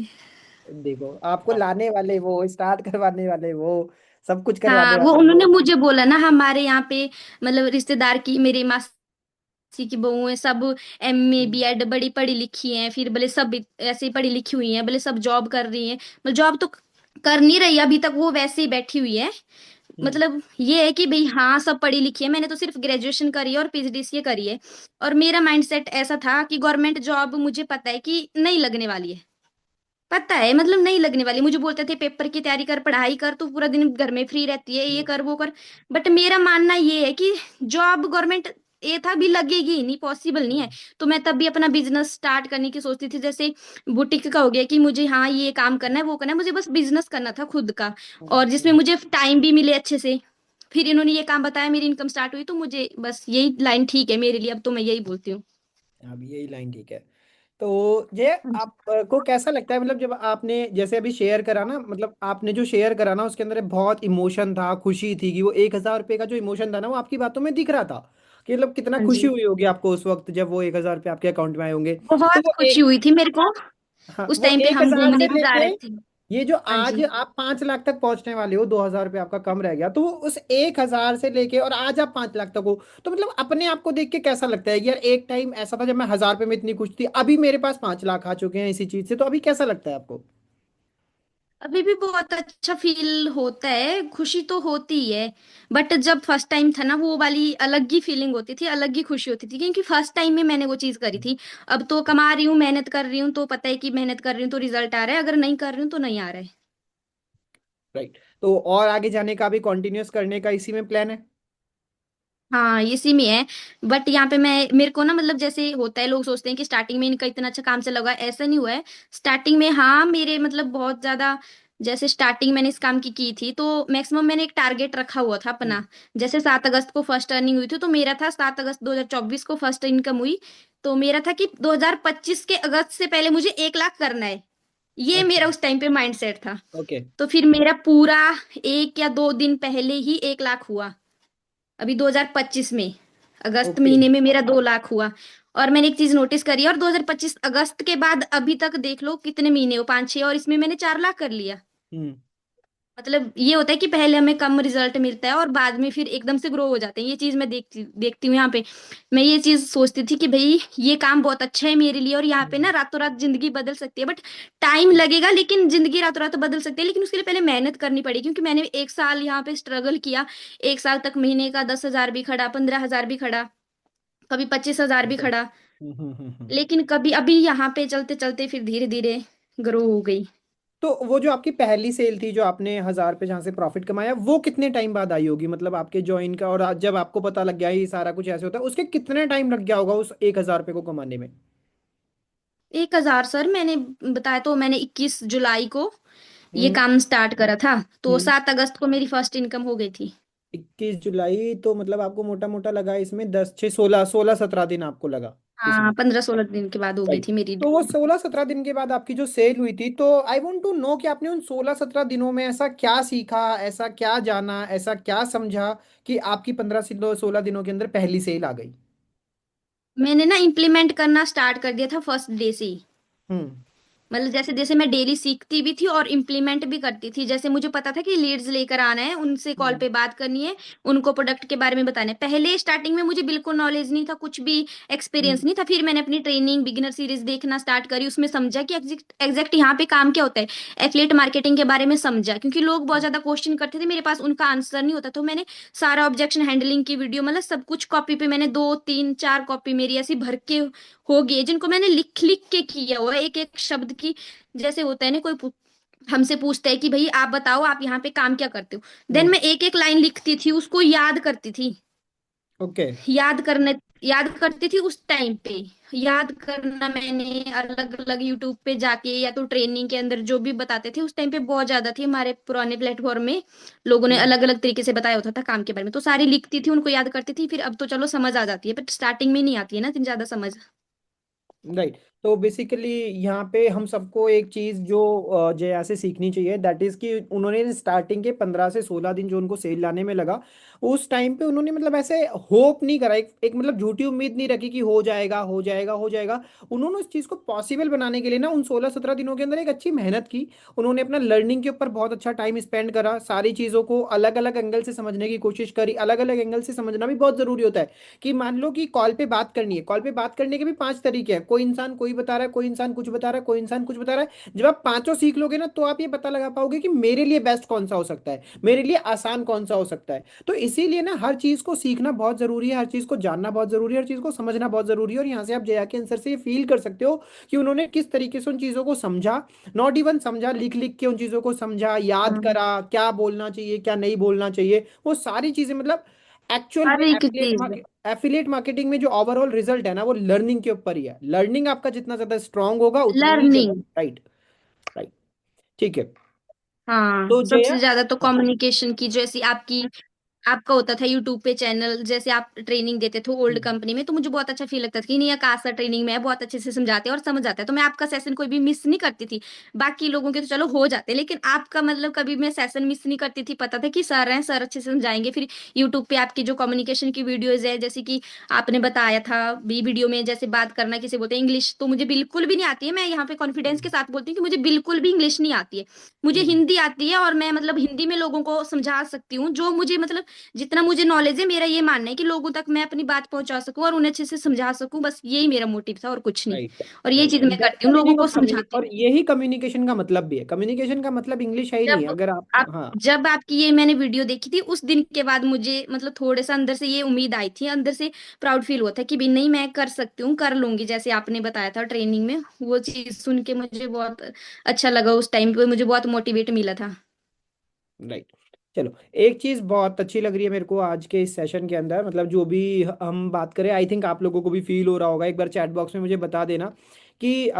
देखो, आपको लाने वाले वो, स्टार्ट करवाने वाले वो, सब कुछ करवाने हाँ, वो वाले उन्होंने वो। मुझे बोला ना हमारे यहाँ पे, मतलब रिश्तेदार की मेरी मासी की बहू है सब, एमए हम्म, बीएड बड़ी पढ़ी लिखी हैं, फिर भले सब ऐसे ही पढ़ी लिखी हुई हैं, भले सब जॉब कर रही हैं, मतलब जॉब तो कर नहीं रही अभी तक, वो वैसे ही बैठी हुई है। हम्म, मतलब ये है कि भाई हाँ सब पढ़ी लिखी है, मैंने तो सिर्फ ग्रेजुएशन करी है और पीजीडीसीए करी है। और मेरा माइंडसेट ऐसा था कि गवर्नमेंट जॉब मुझे पता है कि नहीं लगने वाली है, पता है मतलब नहीं लगने वाली। मुझे बोलते थे पेपर की तैयारी कर, पढ़ाई कर, तू पूरा दिन घर में फ्री रहती है, ये कर वो कर। बट मेरा मानना ये है कि जॉब गवर्नमेंट, ये था भी लगेगी ही नहीं, पॉसिबल नहीं है। हम्म, तो मैं तब भी अपना बिजनेस स्टार्ट करने की सोचती थी, जैसे बुटीक का हो गया कि मुझे हाँ ये काम करना है वो करना है, मुझे बस बिजनेस करना था खुद का, और जिसमें हम्म। मुझे टाइम भी मिले अच्छे से। फिर इन्होंने ये काम बताया, मेरी इनकम स्टार्ट हुई, तो मुझे बस यही लाइन ठीक है मेरे लिए, अब तो मैं यही बोलती हूँ। अब यही लाइन ठीक है। तो ये हाँ जी। आपको कैसा लगता है, मतलब जब आपने जैसे अभी शेयर करा ना, मतलब आपने जो शेयर करा ना उसके अंदर बहुत इमोशन था, खुशी थी कि वो 1,000 रुपये का जो इमोशन था ना वो आपकी बातों में दिख रहा था कि मतलब कितना हाँ खुशी जी, हुई होगी आपको उस वक्त जब वो 1,000 रुपये आपके अकाउंट में आए होंगे। तो बहुत वो खुशी एक, हुई थी मेरे को। हाँ, उस वो टाइम पे एक हम हजार से घूमने भी जा लेके रहे थे। ये जो हाँ आज जी। आप 5 लाख तक पहुंचने वाले हो, 2,000 रुपये आपका कम रह गया, तो वो उस 1,000 से लेके और आज आप 5 लाख तक हो, तो मतलब अपने आप को देख के कैसा लगता है कि यार एक टाइम ऐसा था जब मैं 1,000 रुपये में इतनी खुश थी, अभी मेरे पास 5 लाख आ चुके हैं इसी चीज से, तो अभी कैसा लगता है आपको? अभी भी बहुत अच्छा फील होता है, खुशी तो होती ही है। बट जब फर्स्ट टाइम था ना, वो वाली अलग ही फीलिंग होती थी, अलग ही खुशी होती थी, क्योंकि फर्स्ट टाइम में मैंने वो चीज करी थी। अब तो कमा रही हूँ, मेहनत कर रही हूँ, तो पता है कि मेहनत कर रही हूँ तो रिजल्ट आ रहा है, अगर नहीं कर रही हूँ तो नहीं आ रहा है। राइट। तो और आगे जाने का भी कंटिन्यूअस करने का इसी में प्लान है? हाँ, इसी में है। बट यहाँ पे मैं, मेरे को ना मतलब जैसे होता है, लोग सोचते हैं कि स्टार्टिंग में इनका इतना अच्छा काम चला होगा, ऐसा नहीं हुआ है। स्टार्टिंग में हाँ मेरे मतलब बहुत ज्यादा, जैसे स्टार्टिंग मैंने इस काम की थी तो मैक्सिमम मैंने एक टारगेट रखा हुआ था हम्म, अपना। जैसे 7 अगस्त को फर्स्ट अर्निंग हुई थी, तो मेरा था 7 अगस्त 2024 को फर्स्ट इनकम हुई। तो मेरा था कि 2025 के अगस्त से पहले मुझे 1 लाख करना है, ये अच्छा। मेरा उस टाइम पे माइंडसेट था। ओके। तो फिर मेरा पूरा 1 या 2 दिन पहले ही 1 लाख हुआ, अभी 2025 में अगस्त ओके। महीने में मेरा 2 लाख हुआ। और मैंने एक चीज नोटिस करी है, और 2025 अगस्त के बाद अभी तक देख लो कितने महीने हो, 5-6, और इसमें मैंने 4 लाख कर लिया। हम्म। मतलब ये होता है कि पहले हमें कम रिजल्ट मिलता है और बाद में फिर एकदम से ग्रो हो जाते हैं, ये चीज मैं देखती देखती हूँ यहाँ पे। मैं ये चीज सोचती थी कि भाई ये काम बहुत अच्छा है मेरे लिए, और यहाँ पे हम्म। ना रातों रात जिंदगी बदल सकती है, बट टाइम लगेगा, लेकिन जिंदगी रातों रात बदल सकती है, लेकिन उसके लिए पहले मेहनत करनी पड़ेगी, क्योंकि मैंने 1 साल यहाँ पे स्ट्रगल किया। 1 साल तक महीने का 10 हजार भी खड़ा, 15 हजार भी खड़ा, कभी 25 हजार भी ओके। खड़ा। हम्म। लेकिन कभी अभी यहाँ पे चलते चलते फिर धीरे धीरे ग्रो हो गई। तो वो जो आपकी पहली सेल थी जो आपने 1,000 रुपये जहाँ से प्रॉफिट कमाया, वो कितने टाइम बाद आई होगी, मतलब आपके ज्वाइन का और जब आपको पता लग गया ये सारा कुछ ऐसे होता है, उसके कितने टाइम लग गया होगा उस 1,000 रुपये को कमाने में? 1 हजार सर, मैंने बताया तो, मैंने 21 जुलाई को ये हम्म, काम स्टार्ट करा था, तो हम्म। 7 अगस्त को मेरी फर्स्ट इनकम हो गई थी। 21 जुलाई, तो मतलब आपको मोटा मोटा लगा इसमें 10 6 16 16 17 दिन आपको लगा हाँ, इसमें। 15-16 दिन के बाद हो गई राइट। थी मेरी। तो वो 16 17 दिन के बाद आपकी जो सेल हुई थी, तो आई वॉन्ट टू नो कि आपने उन 16 17 दिनों में ऐसा क्या सीखा, ऐसा क्या जाना, ऐसा क्या समझा कि आपकी 15 से 16 दिनों के अंदर पहली सेल आ गई? मैंने ना इम्प्लीमेंट करना स्टार्ट कर दिया था फर्स्ट डे से ही। हम्म। मतलब जैसे जैसे मैं डेली सीखती भी थी और इम्प्लीमेंट भी करती थी। जैसे मुझे पता था कि लीड्स लेकर आना है, उनसे कॉल हम्म। पे बात करनी है, उनको प्रोडक्ट के बारे में बताना है। पहले स्टार्टिंग में मुझे बिल्कुल नॉलेज नहीं था, कुछ भी हम्म। एक्सपीरियंस नहीं था। फिर मैंने अपनी ट्रेनिंग बिगिनर सीरीज देखना स्टार्ट करी, उसमें समझा कि एग्जैक्ट एग्जैक्ट यहाँ पे काम क्या होता है। एफिलिएट मार्केटिंग के बारे में समझा, क्योंकि लोग बहुत ज्यादा क्वेश्चन करते थे, मेरे पास उनका आंसर नहीं होता। तो मैंने सारा ऑब्जेक्शन हैंडलिंग की वीडियो, मतलब सब कुछ कॉपी पे, मैंने 2 3 4 कॉपी मेरी ऐसी भर के हो गई है, जिनको मैंने लिख लिख के किया हुआ है, एक एक शब्द की। जैसे होता है ना, कोई हमसे पूछता है कि भाई आप बताओ आप यहाँ पे काम क्या करते हो, देन हम्म। मैं एक एक लाइन लिखती थी, उसको याद करती थी। ओके। याद करती थी उस टाइम पे। याद करना मैंने अलग अलग यूट्यूब पे जाके, या तो ट्रेनिंग के अंदर जो भी बताते थे उस टाइम पे बहुत ज्यादा थी, हमारे पुराने प्लेटफॉर्म में लोगों ने अलग अलग तरीके से बताया होता था काम के बारे में, तो सारी लिखती थी, उनको याद करती थी। फिर अब तो चलो समझ आ जाती है, बट स्टार्टिंग में नहीं आती है ना इतनी ज्यादा समझ। राइट। तो बेसिकली यहाँ पे हम सबको एक चीज जो जया से सीखनी चाहिए, दैट इज कि उन्होंने स्टार्टिंग के 15 से 16 दिन जो उनको सेल लाने में लगा, उस टाइम पे उन्होंने मतलब ऐसे होप नहीं करा, एक मतलब झूठी उम्मीद नहीं रखी कि हो जाएगा हो जाएगा हो जाएगा। उन्होंने उस चीज को पॉसिबल बनाने के लिए ना उन 16 17 दिनों के अंदर एक अच्छी मेहनत की। उन्होंने अपना लर्निंग के ऊपर बहुत अच्छा टाइम स्पेंड करा, सारी चीजों को अलग अलग एंगल से समझने की कोशिश करी। अलग अलग एंगल से समझना भी बहुत जरूरी होता है। कि मान लो कि कॉल पे बात करनी है, कॉल पे बात करने के भी 5 तरीके हैं, कोई इंसान कोई बता रहा है, कोई इंसान कुछ बता रहा है, कोई इंसान कुछ बता रहा है। जब आप पांचों सीख लोगे ना, तो आप ये पता लगा पाओगे कि मेरे लिए बेस्ट कौन सा हो सकता है, मेरे लिए आसान कौन सा हो सकता है। तो इसीलिए ना हर चीज को सीखना बहुत जरूरी है, हर चीज को जानना बहुत जरूरी है, हर चीज को समझना बहुत जरूरी है। और यहाँ से आप जया के आंसर से ये फील कर सकते हो कि उन्होंने किस तरीके से उन चीजों को समझा। नॉट इवन समझा, लिख लिख के उन चीजों को समझा, याद हाँ, करा, क्या बोलना चाहिए क्या नहीं बोलना चाहिए, वो सारी चीजें मतलब एक्चुअल में हर एक एफिलिएट चीज। एफिलिएट मार्केटिंग में जो ओवरऑल रिजल्ट है ना, वो लर्निंग के ऊपर ही है। लर्निंग आपका जितना ज्यादा स्ट्रांग होगा उतनी ही ज्यादा। लर्निंग। राइट। राइट। ठीक है। हाँ, तो जया। सबसे ज्यादा तो हाँ। कम्युनिकेशन की, जैसी आपकी आपका होता था यूट्यूब पे चैनल, जैसे आप ट्रेनिंग देते थे ओल्ड हम्म। कंपनी में, तो मुझे बहुत अच्छा फील लगता था कि नहीं, आकाश सर ट्रेनिंग में है, बहुत अच्छे से समझाते हैं और समझ आता है, तो मैं आपका सेशन कोई भी मिस नहीं करती थी। बाकी लोगों के तो चलो हो जाते, लेकिन आपका मतलब कभी मैं सेशन मिस नहीं करती थी, पता था कि सर हैं, सर अच्छे से समझाएंगे। फिर यूट्यूब पे आपकी जो कम्युनिकेशन की वीडियोज है, जैसे कि आपने बताया था बी वीडियो में, जैसे बात करना, किसे बोलते हैं इंग्लिश, तो मुझे बिल्कुल भी नहीं आती है। मैं यहाँ पे कॉन्फिडेंस के हम्म। साथ बोलती हूँ कि मुझे बिल्कुल भी इंग्लिश नहीं आती है। मुझे हम्म। हिंदी आती है, और मैं मतलब हिंदी में लोगों को समझा सकती हूँ, जो मुझे मतलब जितना मुझे नॉलेज है, मेरा ये मानना है कि लोगों तक मैं अपनी बात पहुंचा सकूं और उन्हें अच्छे से समझा सकूं, बस यही मेरा मोटिव था और कुछ नहीं। राइट। और ये राइट। चीज एंड मैं दैट्स करती द हूँ, लोगों मीनिंग को ऑफ समझाती और हूँ। यही कम्युनिकेशन का मतलब भी है। कम्युनिकेशन का मतलब इंग्लिश है ही नहीं, जब अगर आप। आप हाँ। जब आपकी ये मैंने वीडियो देखी थी, उस दिन के बाद मुझे मतलब थोड़े सा अंदर से ये उम्मीद आई थी, अंदर से प्राउड फील हुआ था कि भी नहीं, मैं कर सकती हूँ, कर लूंगी, जैसे आपने बताया था ट्रेनिंग में। वो चीज सुन के मुझे बहुत अच्छा लगा, उस टाइम पे मुझे बहुत मोटिवेट मिला था। राइट। चलो, एक चीज बहुत अच्छी लग रही है मेरे को आज के इस सेशन के अंदर, मतलब जो भी हम बात करें, आई थिंक आप लोगों को भी फील हो रहा होगा। एक बार चैट बॉक्स में मुझे बता देना कि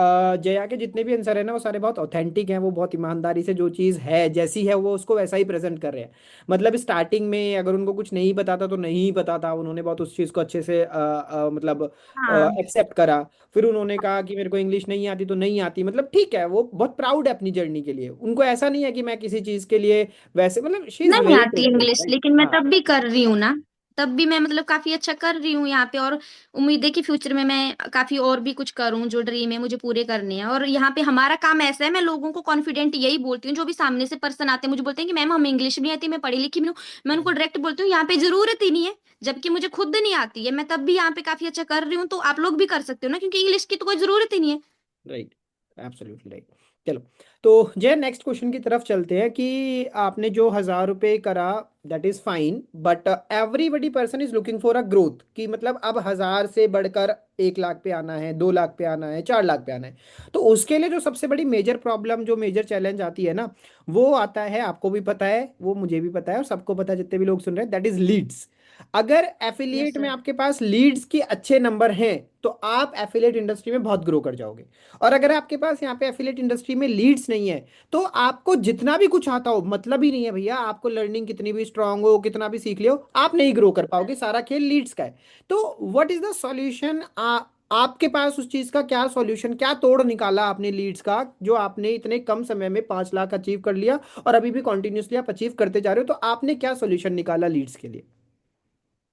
जया के जितने भी आंसर है ना, वो सारे बहुत ऑथेंटिक हैं। वो बहुत ईमानदारी से जो चीज़ है जैसी है वो उसको वैसा ही प्रेजेंट कर रहे हैं। मतलब स्टार्टिंग में अगर उनको कुछ नहीं पता था तो नहीं पता था, उन्होंने बहुत उस चीज़ को अच्छे से मतलब हाँ, एक्सेप्ट करा। फिर उन्होंने कहा कि मेरे को इंग्लिश नहीं आती तो नहीं आती, मतलब ठीक है, वो बहुत प्राउड है अपनी जर्नी के लिए। उनको ऐसा नहीं है कि मैं किसी चीज़ के लिए वैसे, मतलब शी इज नहीं वेरी आती टेलेंटेड, इंग्लिश, राइट। लेकिन मैं हाँ। तब भी कर रही हूँ ना। तब भी मैं मतलब काफी अच्छा कर रही हूँ यहाँ पे, और उम्मीद है कि फ्यूचर में मैं काफी और भी कुछ करूँ, जो ड्रीम है मुझे पूरे करने हैं। और यहाँ पे हमारा काम ऐसा है, मैं लोगों को कॉन्फिडेंट यही बोलती हूँ, जो भी सामने से पर्सन आते हैं मुझे बोलते हैं कि मैम हमें इंग्लिश भी नहीं आती, मैं पढ़ी लिखी भी हूँ, मैं उनको डायरेक्ट बोलती हूँ यहाँ पे जरूरत ही नहीं है। जबकि मुझे खुद नहीं आती है, मैं तब भी यहाँ पे काफी अच्छा कर रही हूँ, तो आप लोग भी कर सकते हो ना, क्योंकि इंग्लिश की तो कोई जरूरत ही नहीं है। राइट। Absolutely right. चलो, तो जय नेक्स्ट क्वेश्चन की तरफ चलते हैं कि आपने जो 1000 रुपये करा, that is fine, but everybody person is looking for a growth, कि मतलब अब 1000 से बढ़कर 1 लाख पे आना है, 2 लाख पे आना है, 4 लाख पे आना है। तो उसके लिए जो सबसे बड़ी मेजर प्रॉब्लम, जो मेजर चैलेंज आती है ना, वो आता है, आपको भी पता है, वो मुझे भी पता है, और सबको पता है जितने भी लोग सुन रहे हैं, दैट इज लीड्स। अगर यस एफिलिएट में सर। आपके पास लीड्स के अच्छे नंबर हैं, तो आप एफिलिएट इंडस्ट्री में बहुत ग्रो कर जाओगे। और अगर आपके पास यहाँ पे एफिलिएट इंडस्ट्री में लीड्स नहीं है, तो आपको जितना भी कुछ आता हो मतलब ही नहीं है भैया। आपको लर्निंग कितनी भी स्ट्रांग हो, कितना भी सीख लियो, आप नहीं ग्रो कर पाओगे, सारा खेल लीड्स का है। तो व्हाट इज द सॉल्यूशन? आपके पास उस चीज का क्या सॉल्यूशन, क्या तोड़ निकाला आपने लीड्स का, जो आपने इतने कम समय में 5 लाख अचीव कर लिया, और अभी भी कॉन्टिन्यूसली आप अचीव करते जा रहे हो? तो आपने क्या सॉल्यूशन निकाला लीड्स के लिए?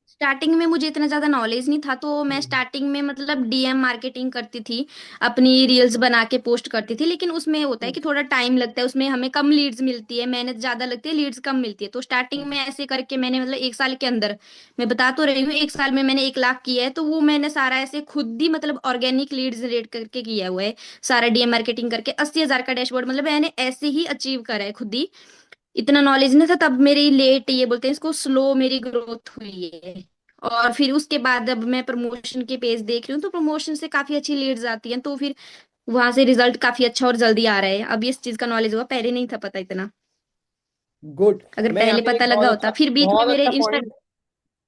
स्टार्टिंग में मुझे इतना ज्यादा नॉलेज नहीं था, तो मैं हम्म। स्टार्टिंग में मतलब डीएम मार्केटिंग करती थी, अपनी रील्स बना के पोस्ट करती थी। लेकिन उसमें होता है हम्म। कि थोड़ा टाइम लगता है, उसमें हमें कम लीड्स मिलती है, मेहनत ज्यादा लगती है, लीड्स कम मिलती है। तो स्टार्टिंग में ऐसे करके मैंने मतलब 1 साल के अंदर, मैं बता तो रही हूँ, 1 साल में मैंने 1 लाख किया है। तो वो मैंने सारा ऐसे खुद ही मतलब ऑर्गेनिक लीड जनरेट करके किया हुआ है, सारा डीएम मार्केटिंग करके 80,000 का डैशबोर्ड मतलब मैंने ऐसे ही अचीव करा है खुद ही। इतना नॉलेज नहीं था तब, मेरी लेट, ये बोलते हैं इसको, स्लो मेरी ग्रोथ हुई है। और फिर उसके बाद अब मैं प्रमोशन के पेज देख रही हूँ, तो प्रमोशन से काफी अच्छी लीड्स आती हैं, तो फिर वहां से रिजल्ट काफी अच्छा और जल्दी आ रहा है। अब इस चीज का नॉलेज हुआ, पहले नहीं था पता इतना। गुड। अगर मैं यहाँ पहले पे पता एक लगा होता, फिर बीच में बहुत मेरे अच्छा इंस्टा। पॉइंट,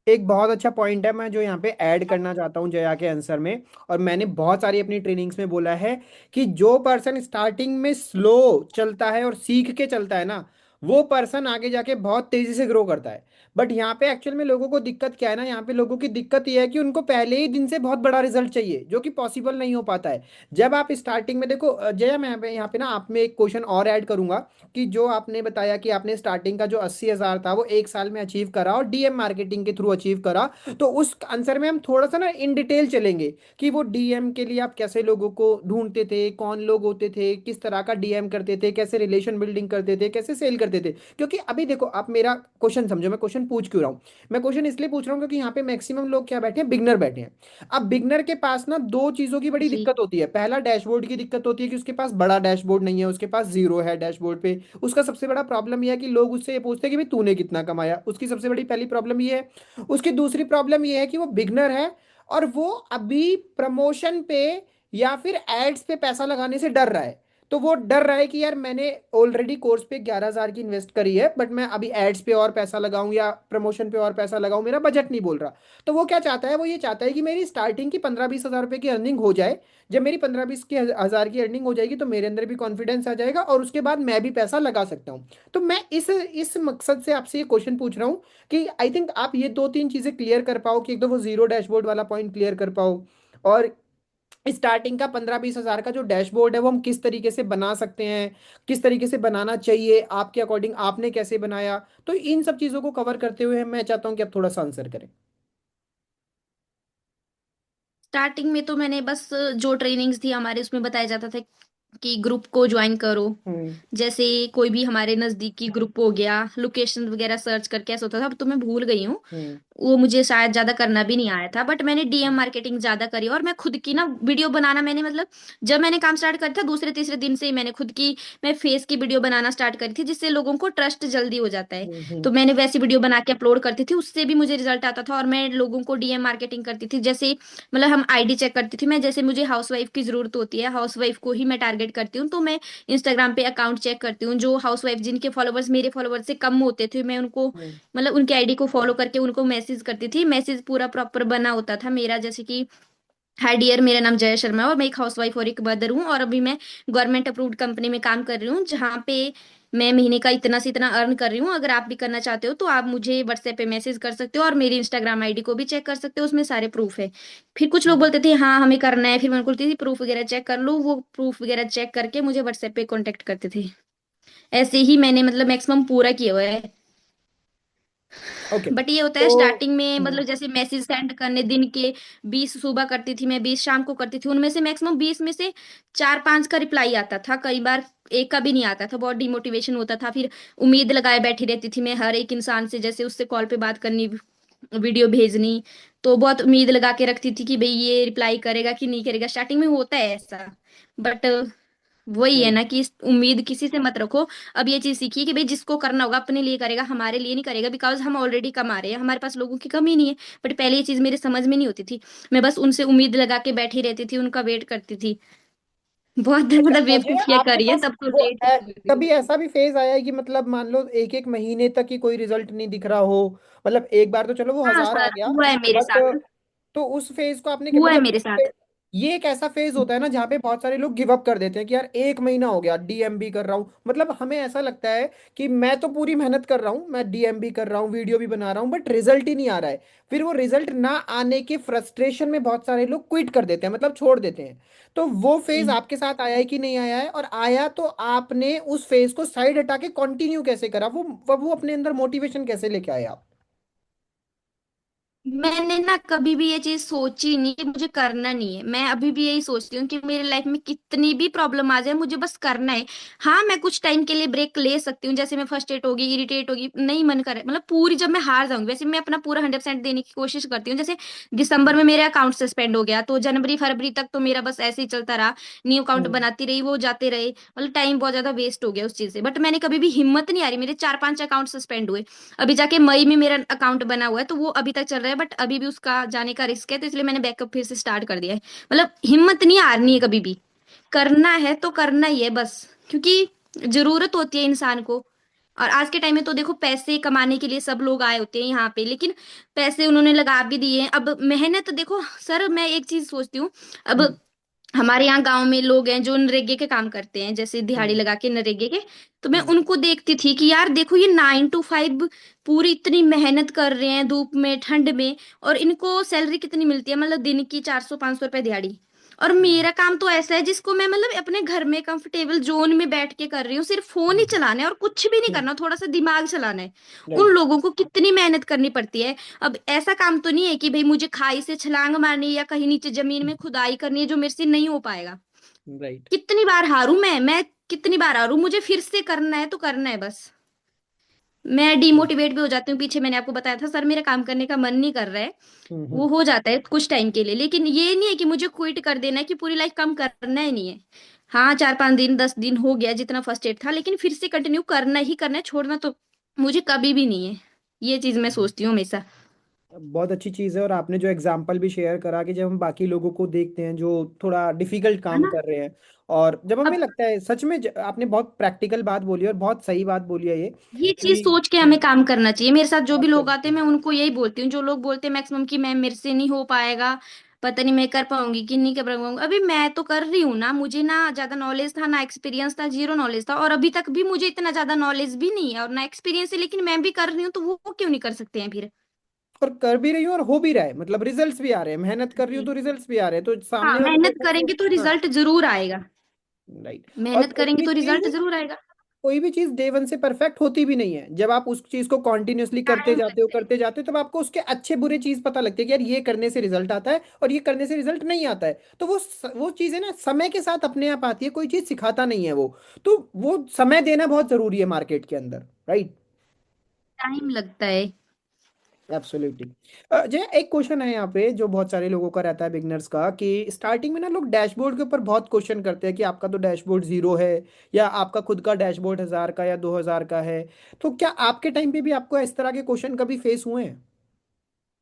एक बहुत अच्छा पॉइंट है मैं जो यहाँ पे ऐड करना चाहता हूँ जया के आंसर में। और मैंने बहुत सारी अपनी ट्रेनिंग्स में बोला है कि जो पर्सन स्टार्टिंग में स्लो चलता है और सीख के चलता है ना, वो पर्सन आगे जाके बहुत तेजी से ग्रो करता है। बट यहाँ पे एक्चुअल में लोगों को दिक्कत क्या है ना, यहाँ पे लोगों की दिक्कत ये है कि उनको पहले ही दिन से बहुत बड़ा रिजल्ट चाहिए, जो कि पॉसिबल नहीं हो पाता है। जब आप स्टार्टिंग में देखो जया, मैं यहाँ पे ना आप में एक क्वेश्चन और ऐड करूंगा कि जो आपने बताया कि आपने स्टार्टिंग का जो 80,000 था वो 1 साल में अचीव करा और डीएम मार्केटिंग के थ्रू अचीव करा। तो उस आंसर में हम थोड़ा सा ना इन डिटेल चलेंगे कि वो डीएम के लिए आप कैसे लोगों को ढूंढते थे, कौन लोग होते थे, किस तरह का डीएम करते थे, कैसे रिलेशन बिल्डिंग करते थे, कैसे सेल करते थे। क्योंकि अभी देखो आप मेरा क्वेश्चन समझो, मैं क्वेश्चन पूछ क्यों रहा हूँ। मैं क्वेश्चन इसलिए पूछ रहा हूँ क्योंकि यहाँ पे मैक्सिमम लोग क्या बैठे हैं, बिगनर बैठे हैं। अब बिगनर के पास ना दो चीजों की बड़ी जी। दिक्कत होती है। पहला डैशबोर्ड की दिक्कत होती है कि उसके पास बड़ा डैशबोर्ड नहीं है, उसके पास जीरो है डैशबोर्ड पे। उसका सबसे बड़ा प्रॉब्लम यह है कि लोग उससे ये पूछते हैं कि भाई तूने कितना कमाया, उसकी सबसे बड़ी पहली प्रॉब्लम ये है। उसकी दूसरी प्रॉब्लम ये है कि वो बिगनर है और वो अभी प्रमोशन पे या फिर एड्स पे पैसा लगाने से डर रहा है। तो वो डर रहा है कि यार मैंने ऑलरेडी कोर्स पे 11,000 की इन्वेस्ट करी है, बट मैं अभी एड्स पे और पैसा लगाऊं या प्रमोशन पे और पैसा लगाऊं, मेरा बजट नहीं बोल रहा। तो वो क्या चाहता है, वो ये चाहता है कि मेरी स्टार्टिंग की 15-20 हज़ार रुपए की अर्निंग हो जाए। जब मेरी 15-20 की हज़ार की अर्निंग हो जाएगी तो मेरे अंदर भी कॉन्फिडेंस आ जाएगा और उसके बाद मैं भी पैसा लगा सकता हूँ। तो मैं इस मकसद से आपसे ये क्वेश्चन पूछ रहा हूँ कि आई थिंक आप ये दो तीन चीजें क्लियर कर पाओ कि एक तो वो जीरो डैशबोर्ड वाला पॉइंट क्लियर कर पाओ, और स्टार्टिंग का 15-20 हज़ार का जो डैशबोर्ड है वो हम किस तरीके से बना सकते हैं, किस तरीके से बनाना चाहिए आपके अकॉर्डिंग, आपने कैसे बनाया। तो इन सब चीजों को कवर करते हुए मैं चाहता हूँ कि आप थोड़ा सा आंसर करें। स्टार्टिंग में तो मैंने बस जो ट्रेनिंग्स थी हमारे, उसमें बताया जाता था कि ग्रुप को ज्वाइन करो। हम्म। जैसे कोई भी हमारे नजदीकी ग्रुप हो गया, लोकेशन वगैरह सर्च करके ऐसा होता था, अब तो मैं भूल गई हूँ। हम्म। वो मुझे शायद ज्यादा करना भी नहीं आया था, बट मैंने डीएम मार्केटिंग ज्यादा करी। और मैं खुद की ना वीडियो बनाना, मैंने मतलब जब मैंने काम स्टार्ट करा था, दूसरे तीसरे दिन से ही मैंने खुद की, मैं फेस की वीडियो बनाना स्टार्ट करी थी, जिससे लोगों को ट्रस्ट जल्दी हो जाता है। हम्म। तो मैंने वैसी वीडियो बना के अपलोड करती थी, उससे भी मुझे रिजल्ट आता था। और मैं लोगों को डीएम मार्केटिंग करती थी, जैसे मतलब हम आईडी चेक करती थी मैं, जैसे मुझे हाउस वाइफ की जरूरत होती है, हाउस वाइफ को ही मैं टारगेट करती हूँ, तो मैं इंस्टाग्राम पे अकाउंट चेक करती हूँ, जो हाउस वाइफ जिनके फॉलोवर्स मेरे फॉलोवर्स से कम होते थे, मैं उनको हम्म। मतलब उनके आईडी को फॉलो करके उनको मैसेज करती थी। मैसेज पूरा प्रॉपर बना होता था मेरा, जैसे कि हाय डियर, मेरा नाम जया शर्मा है और मैं एक हाउसवाइफ और एक मदर हूँ, और अभी मैं गवर्नमेंट अप्रूव्ड कंपनी में काम कर रही हूँ, जहाँ पे मैं महीने का इतना से इतना अर्न कर रही हूँ। अगर आप भी करना चाहते हो तो आप मुझे व्हाट्सएप पे मैसेज कर सकते हो, और मेरी इंस्टाग्राम आईडी को भी चेक कर सकते हो, उसमें सारे प्रूफ है। फिर कुछ लोग हम्म। बोलते थे हाँ हमें करना है, फिर मैं बोलती थी प्रूफ वगैरह चेक कर लो, वो प्रूफ वगैरह चेक करके मुझे व्हाट्सएप पे कॉन्टेक्ट करते थे। ऐसे ही मैंने मतलब मैक्सिमम पूरा किया हुआ है। ओके। बट ये होता है तो स्टार्टिंग में, मतलब जैसे मैसेज सेंड करने दिन के 20 सुबह करती थी मैं, 20 शाम को करती थी, उनमें से मैक्सिमम 20 में से 4-5 का रिप्लाई आता था, कई बार एक का भी नहीं आता था, बहुत डिमोटिवेशन होता था। फिर उम्मीद लगाए बैठी रहती थी मैं हर एक इंसान से, जैसे उससे कॉल पे बात करनी, वीडियो भेजनी, तो बहुत उम्मीद लगा के रखती थी कि भाई ये रिप्लाई करेगा कि नहीं करेगा। स्टार्टिंग में होता है ऐसा, बट वही है हम्म। ना कि उम्मीद किसी से मत रखो। अब ये चीज सीखिए कि भाई जिसको करना होगा अपने लिए करेगा, हमारे लिए नहीं करेगा, बिकॉज हम ऑलरेडी कमा रहे हैं, हमारे पास लोगों की कमी नहीं है। बट पहले ये चीज मेरे समझ में नहीं होती थी, मैं बस उनसे उम्मीद लगा के बैठी रहती थी, उनका वेट करती थी। बहुत अच्छा ज्यादा अजय, बेवकूफियां आपके करी है, पास तब तो वो लेट हो गई हूँ। कभी ऐसा भी फेज आया है कि मतलब मान लो एक एक महीने तक ही कोई रिजल्ट नहीं दिख रहा हो? मतलब एक बार तो चलो वो हाँ 1,000 आ सर, गया, हुआ है मेरे बट साथ। तो उस फेज को आपने हुआ है मतलब मेरे साथ। ये एक ऐसा फेज होता है ना जहाँ पे बहुत सारे लोग गिव अप कर देते हैं कि यार 1 महीना हो गया डीएम भी कर रहा हूँ, मतलब हमें ऐसा लगता है कि मैं तो पूरी मेहनत कर रहा हूँ, मैं डीएम भी कर रहा हूँ, वीडियो भी बना रहा हूँ, बट रिजल्ट ही नहीं आ रहा है। फिर वो रिजल्ट ना आने के फ्रस्ट्रेशन में बहुत सारे लोग क्विट कर देते हैं, मतलब छोड़ देते हैं। तो वो फेज जी। आपके साथ आया है कि नहीं आया है, और आया तो आपने उस फेज को साइड हटा के कंटिन्यू कैसे करा, वो अपने अंदर मोटिवेशन कैसे लेके आए आप? मैंने ना कभी भी ये चीज सोची नहीं कि मुझे करना नहीं है। मैं अभी भी यही सोचती हूँ कि मेरी लाइफ में कितनी भी प्रॉब्लम आ जाए मुझे बस करना है। हाँ, मैं कुछ टाइम के लिए ब्रेक ले सकती हूँ, जैसे मैं फ्रस्ट्रेट होगी, इरिटेट होगी, नहीं मन करे, मतलब पूरी जब मैं हार जाऊंगी, वैसे मैं अपना पूरा 100% देने की कोशिश करती हूँ। जैसे दिसंबर में मेरा अकाउंट सस्पेंड हो गया, तो जनवरी फरवरी तक तो मेरा बस ऐसे ही चलता रहा। न्यू अकाउंट हम्म। बनाती रही, वो जाते रहे, मतलब टाइम बहुत ज्यादा वेस्ट हो गया उस चीज से। बट मैंने कभी भी हिम्मत नहीं आ रही, मेरे 4-5 अकाउंट सस्पेंड हुए। अभी जाके मई में मेरा अकाउंट बना हुआ है, तो वो अभी तक चल रहा है, बट अभी भी उसका जाने का रिस्क है, तो इसलिए मैंने बैकअप फिर से स्टार्ट कर दिया है। मतलब हिम्मत नहीं हारनी है कभी भी, करना है तो करना ही है बस। क्योंकि जरूरत होती है इंसान को। और आज के टाइम में तो देखो, पैसे कमाने के लिए सब लोग आए होते हैं यहाँ पे, लेकिन पैसे उन्होंने लगा भी दिए हैं। अब मेहनत देखो सर, मैं एक चीज सोचती हूँ। अब हम्म। हमारे यहाँ गांव में लोग हैं जो नरेगे के काम करते हैं, जैसे दिहाड़ी हम्म। लगा के नरेगे के। तो मैं हम्म। उनको देखती थी कि यार देखो, ये 9 to 5 पूरी इतनी मेहनत कर रहे हैं धूप में ठंड में, और इनको सैलरी कितनी मिलती है, मतलब दिन की 400-500 रुपए दिहाड़ी। और हम्म। मेरा काम तो ऐसा है जिसको मैं मतलब अपने घर में कंफर्टेबल जोन में बैठ के कर रही हूँ, सिर्फ फोन ही चलाना है और कुछ भी नहीं हम्म। करना, थोड़ा सा दिमाग चलाना है। उन राइट। लोगों को कितनी मेहनत करनी पड़ती है। अब ऐसा काम तो नहीं है कि भाई मुझे खाई से छलांग मारनी है या कहीं नीचे जमीन में खुदाई करनी है, जो मेरे से नहीं हो पाएगा। राइट। कितनी बार हारूं मैं कितनी बार हारूं, मुझे फिर से करना है तो करना है बस। मैं डिमोटिवेट भी हो जाती हूँ, पीछे मैंने आपको बताया था सर, मेरा काम करने का मन नहीं कर रहा है। हम्म। वो हो जाता है कुछ टाइम के लिए, लेकिन ये नहीं है कि मुझे क्विट कर देना है, कि पूरी लाइफ काम करना ही नहीं है। हाँ, 4-5 दिन 10 दिन हो गया जितना फर्स्ट एड था, लेकिन फिर से कंटिन्यू करना ही करना है, छोड़ना तो मुझे कभी भी नहीं है। ये चीज मैं सोचती हूँ हमेशा। बहुत अच्छी चीज़ है। और आपने जो एग्जाम्पल भी शेयर करा कि जब हम बाकी लोगों को देखते हैं जो थोड़ा डिफिकल्ट है काम ना। कर रहे हैं, और जब हमें अब लगता है सच में आपने बहुत प्रैक्टिकल बात बोली और बहुत सही बात बोली है ये ये चीज कि सोच के हमें काम करना चाहिए। मेरे साथ जो भी लोग आते हैं, एब्सोल्युटली। मैं उनको यही बोलती हूँ। जो लोग बोलते हैं मैक्सिमम कि मैम मेरे से नहीं हो पाएगा, पता नहीं मैं कर पाऊंगी कि नहीं कर पाऊंगी, अभी मैं तो कर रही हूँ ना। मुझे ना ज्यादा नॉलेज था ना एक्सपीरियंस था, जीरो नॉलेज था, और अभी तक भी मुझे इतना ज्यादा नॉलेज भी नहीं है और ना एक्सपीरियंस है, लेकिन मैं भी कर रही हूँ, तो वो क्यों नहीं कर सकते हैं फिर। और कर भी रही हूँ और हो भी रहा है, मतलब रिजल्ट्स भी आ रहे हैं, मेहनत कर रही हूँ जी। तो रिजल्ट्स भी आ रहे हैं, तो हाँ, सामने वाले मेहनत लोगों को। करेंगे तो हाँ। रिजल्ट जरूर आएगा। राइट। और मेहनत करेंगे तो रिजल्ट जरूर आएगा। कोई भी चीज डे वन से परफेक्ट होती भी नहीं है। जब आप उस चीज को कॉन्टिन्यूअसली टाइम लगता है। करते जाते हो, तब आपको उसके अच्छे बुरे चीज पता लगती है कि यार ये करने से रिजल्ट आता है और ये करने से रिजल्ट नहीं आता है। तो वो चीजें ना समय के साथ अपने आप आती है, कोई चीज सिखाता नहीं है वो। तो वो समय देना बहुत जरूरी है मार्केट के अंदर। राइट। टाइम लगता है। एब्सोल्युटली। जय, एक क्वेश्चन है यहाँ पे जो बहुत सारे लोगों का रहता है, बिगनर्स का, कि स्टार्टिंग में ना लोग डैशबोर्ड के ऊपर बहुत क्वेश्चन करते हैं कि आपका तो डैशबोर्ड जीरो है, या आपका खुद का डैशबोर्ड 1000 का या 2000 का है। तो क्या आपके टाइम पे भी आपको इस तरह के क्वेश्चन कभी फेस हुए हैं?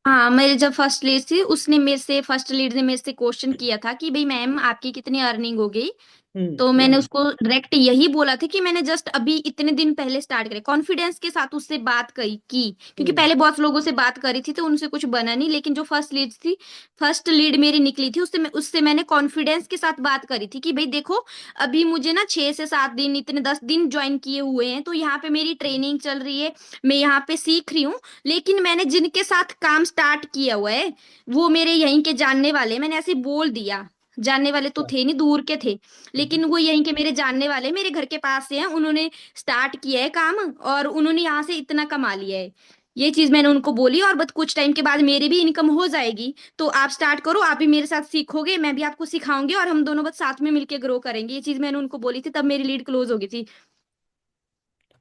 हाँ, मेरे जब फर्स्ट लीड थी, उसने मेरे से फर्स्ट लीड ने मेरे से क्वेश्चन किया था कि भाई मैम आपकी कितनी अर्निंग हो गई। हम्म। तो मैंने उसको डायरेक्ट यही बोला था कि मैंने जस्ट अभी इतने दिन पहले स्टार्ट करे, कॉन्फिडेंस के साथ उससे बात करी की। क्योंकि हम्म। पहले बहुत लोगों से बात करी थी तो उनसे कुछ बना नहीं, लेकिन जो फर्स्ट लीड थी, फर्स्ट लीड मेरी निकली थी, उससे मैंने कॉन्फिडेंस के साथ बात करी थी कि भाई देखो, अभी मुझे ना 6 से 7 दिन, इतने 10 दिन ज्वाइन किए हुए हैं, तो यहाँ पे मेरी ट्रेनिंग चल रही है, मैं यहाँ पे सीख रही हूँ। लेकिन मैंने जिनके साथ काम स्टार्ट किया हुआ है, वो मेरे यहीं के जानने वाले हैं। मैंने ऐसे बोल दिया, जानने वाले तो थे नहीं, दूर के थे, लेकिन वो यहीं के मेरे जानने वाले, मेरे घर के पास से हैं। उन्होंने स्टार्ट किया है काम, और उन्होंने यहाँ से इतना कमा लिया है। ये चीज मैंने उनको बोली, और बस कुछ टाइम के बाद मेरी भी इनकम हो जाएगी, तो आप स्टार्ट करो, आप भी मेरे साथ सीखोगे, मैं भी आपको सिखाऊंगी, और हम दोनों बस साथ में मिलके ग्रो करेंगे। ये चीज मैंने उनको बोली थी, तब मेरी लीड क्लोज हो गई थी।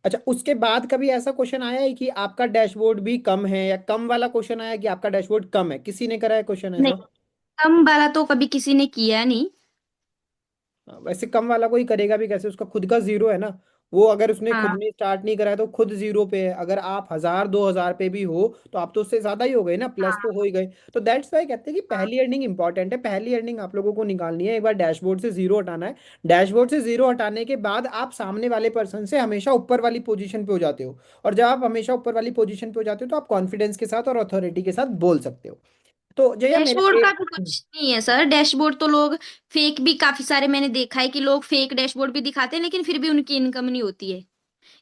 अच्छा, उसके बाद कभी ऐसा क्वेश्चन आया है कि आपका डैशबोर्ड भी कम है, या कम वाला क्वेश्चन आया है कि आपका डैशबोर्ड कम है? किसी ने करा है क्वेश्चन नहीं, ऐसा? कम वाला तो कभी किसी ने किया नहीं। हाँ, वैसे कम वाला कोई करेगा भी कैसे, उसका खुद का जीरो है ना। वो अगर उसने खुद हाँ। ने स्टार्ट नहीं करा है तो खुद जीरो पे है। अगर आप 1000 2000 पे भी हो तो आप तो उससे ज्यादा ही हो गए ना, प्लस तो हाँ। हो ही गए। तो दैट्स वाई कहते हैं कि हाँ। पहली अर्निंग इंपॉर्टेंट है। पहली अर्निंग आप लोगों को निकालनी है, एक बार डैशबोर्ड से जीरो हटाना है। डैशबोर्ड से जीरो हटाने के बाद आप सामने वाले पर्सन से हमेशा ऊपर वाली पोजीशन पे हो जाते हो। और जब आप हमेशा ऊपर वाली पोजीशन पे हो जाते हो तो आप कॉन्फिडेंस के साथ और अथॉरिटी के साथ बोल सकते हो। तो जया मेरा डैशबोर्ड का एक। भी कुछ नहीं है सर, डैशबोर्ड तो लोग फेक भी काफी सारे मैंने देखा है कि लोग फेक डैशबोर्ड भी दिखाते हैं, लेकिन फिर भी उनकी इनकम नहीं होती है।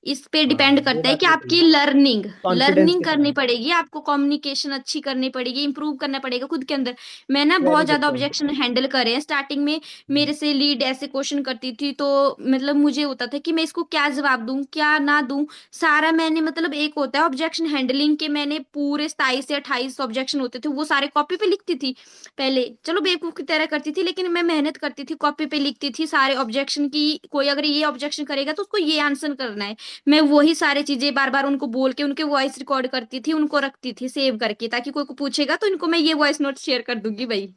इस पे हाँ, डिपेंड ये करता है बात कि तो सही आपकी है। लर्निंग कॉन्फिडेंस लर्निंग कितना करनी है। पड़ेगी, आपको कम्युनिकेशन अच्छी करनी पड़ेगी, इंप्रूव करना पड़ेगा खुद के अंदर। मैं ना वेरी बहुत गुड ज्यादा पॉइंट। ऑब्जेक्शन हैंडल करे हैं स्टार्टिंग में। मेरे से लीड ऐसे क्वेश्चन करती थी तो मतलब मुझे होता था कि मैं इसको क्या जवाब दूं क्या ना दूं। सारा मैंने मतलब एक होता है ऑब्जेक्शन हैंडलिंग के, मैंने पूरे 27 से 28 ऑब्जेक्शन होते थे वो सारे कॉपी पे लिखती थी। पहले चलो बेवकूफ की तरह करती थी, लेकिन मैं मेहनत करती थी, कॉपी पे लिखती थी सारे ऑब्जेक्शन की। कोई अगर ये ऑब्जेक्शन करेगा तो उसको ये आंसर करना है। मैं वही सारी चीजें बार बार उनको बोल के उनके वॉइस रिकॉर्ड करती थी, उनको रखती थी सेव करके, ताकि कोई को पूछेगा तो इनको मैं ये वॉइस नोट शेयर कर दूंगी भाई।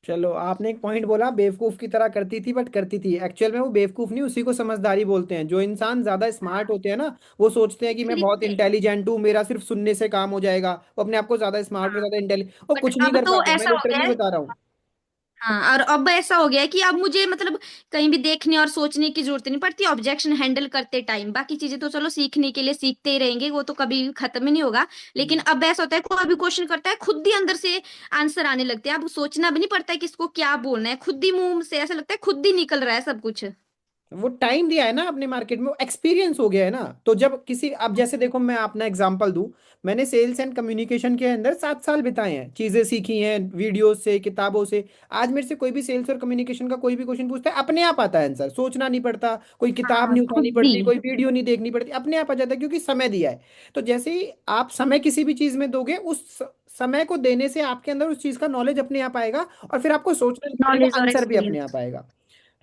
चलो, आपने एक पॉइंट बोला बेवकूफ की तरह करती थी, बट करती थी। एक्चुअल में वो बेवकूफ नहीं, उसी को समझदारी बोलते हैं। जो इंसान ज्यादा स्मार्ट होते हैं ना, वो सोचते हैं कि मैं बहुत लिखते हैं। इंटेलिजेंट हूँ, मेरा सिर्फ सुनने से काम हो जाएगा। वो अपने आप को ज्यादा स्मार्ट और हाँ ज्यादा इंटेलिजेंट, वो बट कुछ नहीं अब कर तो पाते। मैं ऐसा हो गया लिटरली है। बता रहा हूँ। हाँ और अब ऐसा हो गया है कि अब मुझे मतलब कहीं भी देखने और सोचने की जरूरत नहीं पड़ती ऑब्जेक्शन हैंडल करते टाइम। बाकी चीजें तो चलो सीखने के लिए सीखते ही रहेंगे, वो तो कभी खत्म ही नहीं होगा। लेकिन अब ऐसा होता है कोई भी क्वेश्चन करता है खुद ही अंदर से आंसर आने लगते हैं, अब सोचना भी नहीं पड़ता है कि इसको क्या बोलना है, खुद ही मुंह से ऐसा लगता है खुद ही निकल रहा है सब कुछ। वो टाइम दिया है ना अपने मार्केट में, वो एक्सपीरियंस हो गया है ना। तो जब किसी, अब जैसे देखो, मैं अपना एग्जांपल दूं। मैंने सेल्स एंड कम्युनिकेशन के अंदर 7 साल बिताए हैं, चीजें सीखी हैं वीडियो से, किताबों से। आज मेरे से कोई भी सेल्स और कम्युनिकेशन का कोई भी क्वेश्चन पूछता है, अपने आप आता है आंसर, सोचना नहीं पड़ता, कोई किताब हाँ नहीं खुद उठानी भी। पड़ती, कोई वीडियो नहीं देखनी पड़ती, अपने आप आ जाता है, क्योंकि समय दिया है। तो जैसे ही आप समय किसी भी चीज में दोगे, उस समय को देने से आपके अंदर उस चीज का नॉलेज अपने आप आएगा, और फिर आपको सोचना नहीं पड़ेगा, नॉलेज और आंसर भी अपने आप एक्सपीरियंस। आएगा।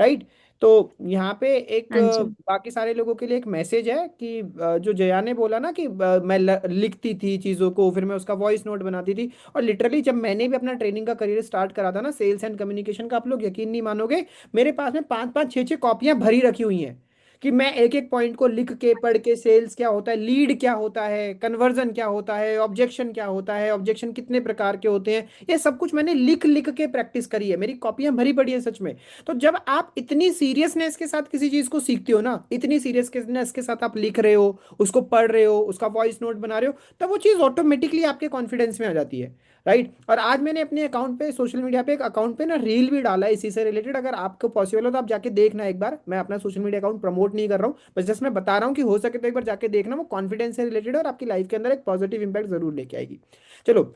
राइट। तो यहाँ पे एक हाँ जी। बाकी सारे लोगों के लिए एक मैसेज है कि जो जया ने बोला ना कि मैं लिखती थी चीज़ों को, फिर मैं उसका वॉइस नोट बनाती थी। और लिटरली जब मैंने भी अपना ट्रेनिंग का करियर स्टार्ट करा था ना, सेल्स एंड कम्युनिकेशन का, आप लोग यकीन नहीं मानोगे, मेरे पास में 5 5 6 6 कॉपियां भरी रखी हुई हैं, कि मैं एक एक पॉइंट को लिख के पढ़ के, सेल्स क्या होता है, लीड क्या होता है, कन्वर्जन क्या होता है, ऑब्जेक्शन क्या होता है, ऑब्जेक्शन कितने प्रकार के होते हैं, ये सब कुछ मैंने लिख लिख के प्रैक्टिस करी है। मेरी कॉपियां भरी पड़ी है सच में। तो जब आप इतनी सीरियसनेस के साथ किसी चीज को सीखते हो ना, इतनी सीरियसनेस के साथ आप लिख रहे हो, उसको पढ़ रहे हो, उसका वॉइस नोट बना रहे हो, तब वो चीज ऑटोमेटिकली आपके कॉन्फिडेंस में आ जाती है। राइट। और आज मैंने अपने अकाउंट पे, सोशल मीडिया पे, एक अकाउंट पे ना रील भी डाला है इसी से रिलेटेड। अगर आपको पॉसिबल हो तो आप जाके देखना एक बार। मैं अपना सोशल मीडिया अकाउंट प्रमोट नहीं कर रहा हूँ, बस जस्ट मैं बता रहा हूँ कि हो सके तो एक बार जाके देखना। वो कॉन्फिडेंस से रिलेटेड है और आपकी लाइफ के अंदर एक पॉजिटिव इंपैक्ट जरूर लेके आएगी। चलो,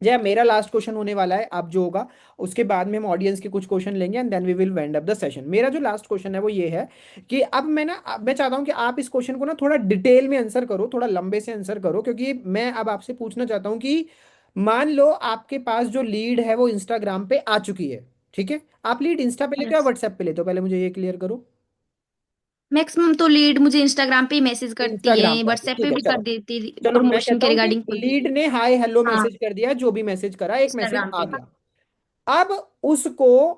जय, मेरा लास्ट क्वेश्चन होने वाला है अब जो होगा। उसके बाद में हम ऑडियंस के कुछ क्वेश्चन लेंगे and then we will wind up the session. मेरा जो लास्ट क्वेश्चन है वो ये है कि अब मैं चाहता हूं कि आप इस क्वेश्चन को ना थोड़ा डिटेल में आंसर करो, थोड़ा लंबे से आंसर करो, क्योंकि मैं अब आपसे पूछना चाहता हूं कि मान लो आपके पास जो लीड है वो इंस्टाग्राम पे आ चुकी है। ठीक है, आप लीड इंस्टा पे लेते हो या यस। व्हाट्सएप पे लेते हो, पहले मुझे ये क्लियर करो। मैक्सिमम तो लीड मुझे इंस्टाग्राम पे ही मैसेज करती इंस्टाग्राम हैं, पे आती है, व्हाट्सएप ठीक पे है, भी कर चलो। देती, चलो, मैं प्रमोशन कहता के हूँ कि रिगार्डिंग बोल लीड देती। ने हाय हेलो हाँ मैसेज कर दिया, जो भी मैसेज करा, एक मैसेज इंस्टाग्राम आ पे। गया। अब उसको